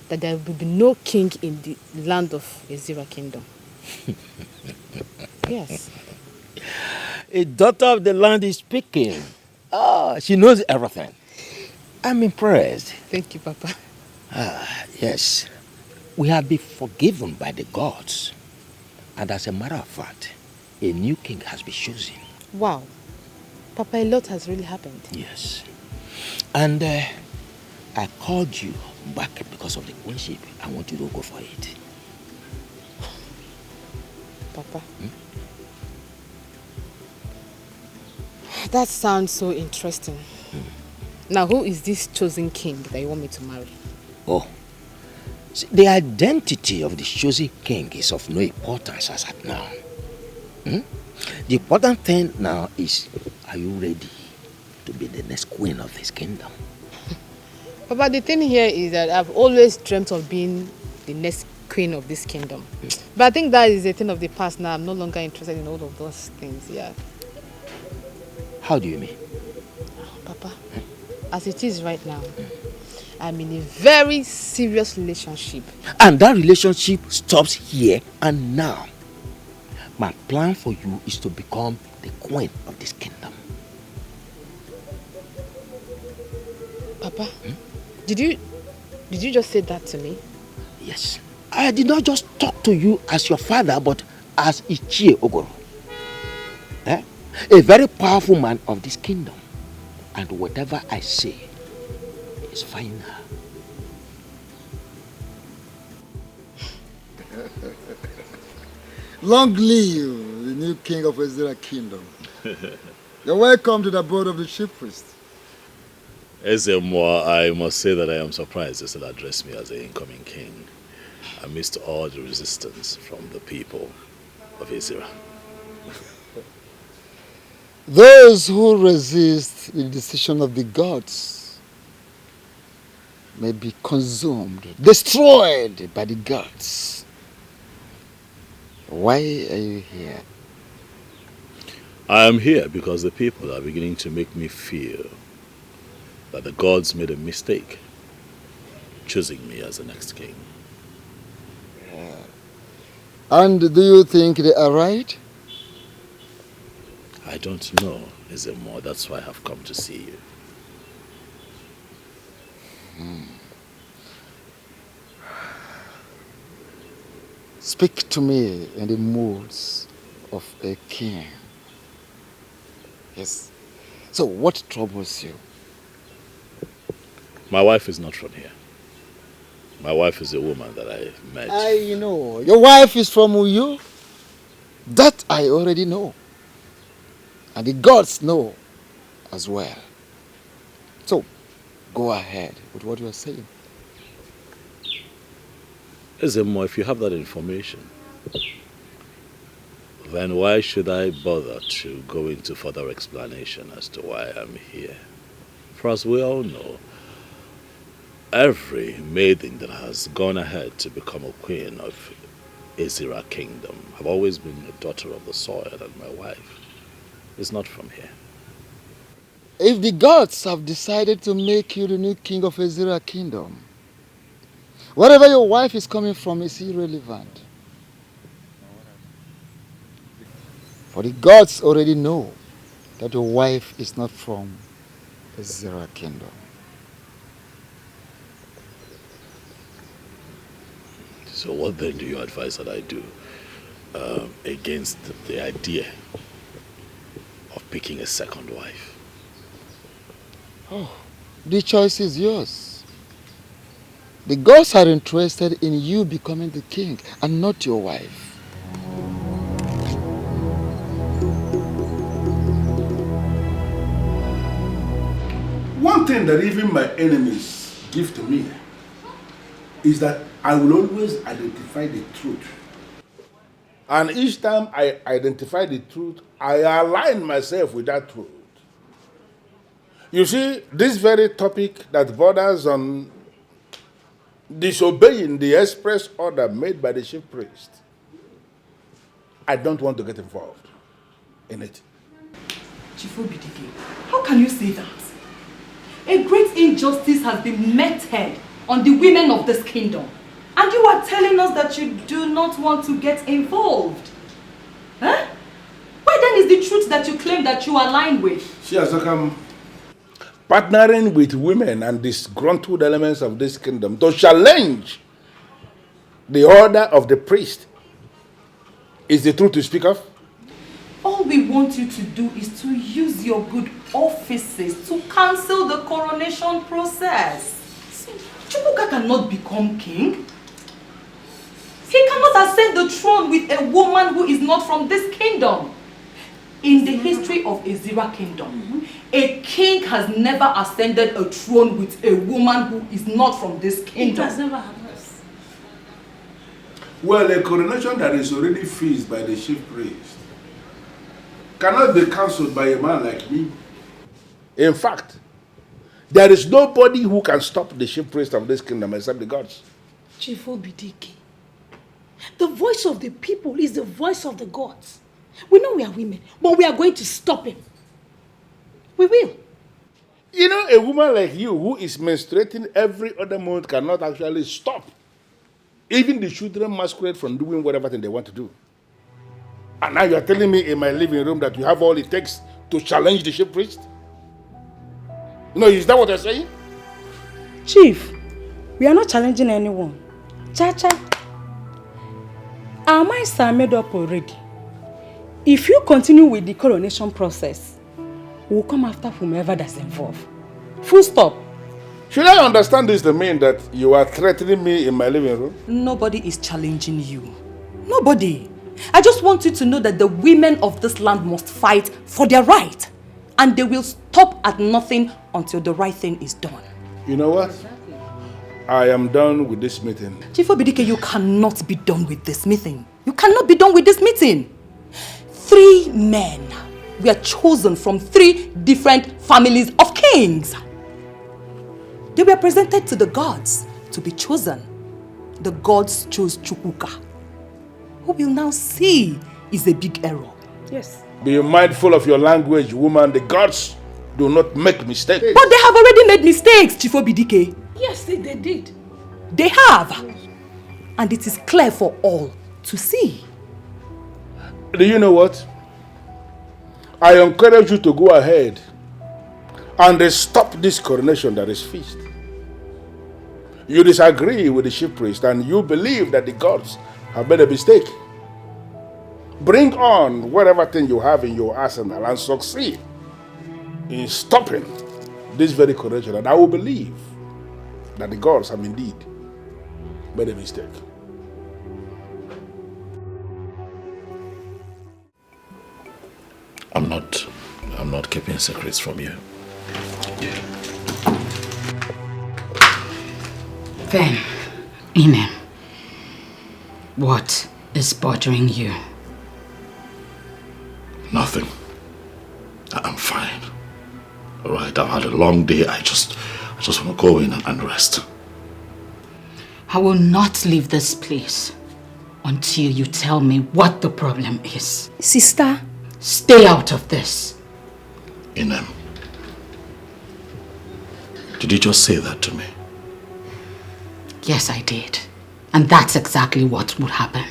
that there will be no king in the land of Azira kingdom. Yes. A daughter of the land is speaking. She knows everything. I'm impressed. Thank you, Papa. Yes. We have been forgiven by the gods. And as a matter of fact, a new king has been chosen. Wow. Papa, a lot has really happened. Yes. And I called you back because of the queenship. I want you to go for it. Papa. That sounds so interesting. Now, who is this chosen king that you want me to marry? Oh. See, the identity of the chosen king is of no importance as at now. The important thing now is, are you ready to be the next queen of this kingdom? Papa, the thing here is that I've always dreamt of being the next queen of this kingdom. But I think that is a thing of the past now. I'm no longer interested in all of those things, yeah. How do you mean? Papa, as it is right now, I'm in a very serious relationship. And that relationship stops here and now. My plan for you is to become the queen of this kingdom. Papa, did you just say that to me? Yes. I did not just talk to you as your father, but as Ichie Ogoro. A very powerful man of this kingdom. And whatever I say is final. Long live the new king of Azira kingdom. You're welcome to the board of the chief priest. Ezemo, I must say that I am surprised they still address me as the incoming king, amidst all the resistance from the people of Azira. Those who resist the decision of the gods may be consumed, destroyed by the gods. Why are you here? I am here because the people are beginning to make me feel that the gods made a mistake choosing me as the next king. And do you think they are right? I don't know, Ezemo. That's why I have come to see you. Speak to me in the moods of a king. Yes. So what troubles you? My wife is not from here. My wife is a woman that I met. I know. Your wife is from Uyo? That I already know. And the gods know as well. So, go ahead with what you are saying. Ezemo, if you have that information, then why should I bother to go into further explanation as to why I'm here? For as we all know, every maiden that has gone ahead to become a queen of Azira kingdom have always been a daughter of the soil, and my wife is not from here. If the gods have decided to make you the new king of Azira kingdom, wherever your wife is coming from is irrelevant. For the gods already know that your wife is not from Ezra Kingdom. So what then do you advise that I do against the idea of picking a second wife? Oh, the choice is yours. The gods are interested in you becoming the king and not your wife. One thing that even my enemies give to me is that I will always identify the truth. And each time I identify the truth, I align myself with that truth. You see, this very topic that borders on disobeying the express order made by the chief priest, I don't want to get involved in it. Chief Obidike, how can you say that? A great injustice has been meted on the women of this kingdom. And you are telling us that you do not want to get involved. Huh? Why then is the truth that you claim that you align with? She has become partnering with women and disgruntled elements of this kingdom to challenge the order of the priest. Is the truth to speak of? All we want you to do is to use your good offices to cancel the coronation process. See, Chukwuka cannot become king. He cannot ascend the throne with a woman who is not from this kingdom. In the history of Ezira kingdom, a king has never ascended a throne with a woman who is not from this kingdom. It has never happened. Well, a coronation that is already fixed by the chief priest cannot be cancelled by a man like me. In fact, there is nobody who can stop the chief priest of this kingdom except the gods. Chief Obidike, the voice of the people is the voice of the gods. We know we are women, but we are going to stop him. We will. You know, a woman like you who is menstruating every other month cannot actually stop even the children masquerade from doing whatever thing they want to do. And now you are telling me in my living room that you have all it takes to challenge the chief priest? No, is that what you're saying? Chief, we are not challenging anyone. Cha-cha. Our minds are made up already. If you continue with the coronation process, we'll come after whomever that's involved. Full stop. Should I understand this to mean that you are threatening me in my living room? Nobody is challenging you. Nobody. I just want you to know that the women of this land must fight for their right. And they will stop at nothing until the right thing is done. You know what? I am done with this meeting. Chief Obidike, you cannot be done with this meeting. You cannot be done with this meeting. 3 men were chosen from 3 different families of kings. They were presented to the gods to be chosen. The gods chose Chukwuka, who will now see is a big error. Yes. Be mindful of your language, woman. The gods do not make mistakes. But they have already made mistakes, Chief Obidike. Yes, they did. They have. And it is clear for all to see. Do you know what? I encourage you to go ahead and stop this coronation that is fixed. You disagree with the chief priest and you believe that the gods have made a mistake. Bring on whatever thing you have in your arsenal and succeed in stopping this very coronation, and I will believe that the gods have indeed made a mistake. I'm not keeping secrets from you. Then, Inem, what is bothering you? Nothing. I'm fine. All right, I've had a long day. I just want to go in and rest. I will not leave this place until you tell me what the problem is. Sister, stay out of this. Inem, did you just say that to me? Yes, I did. And that's exactly what would happen.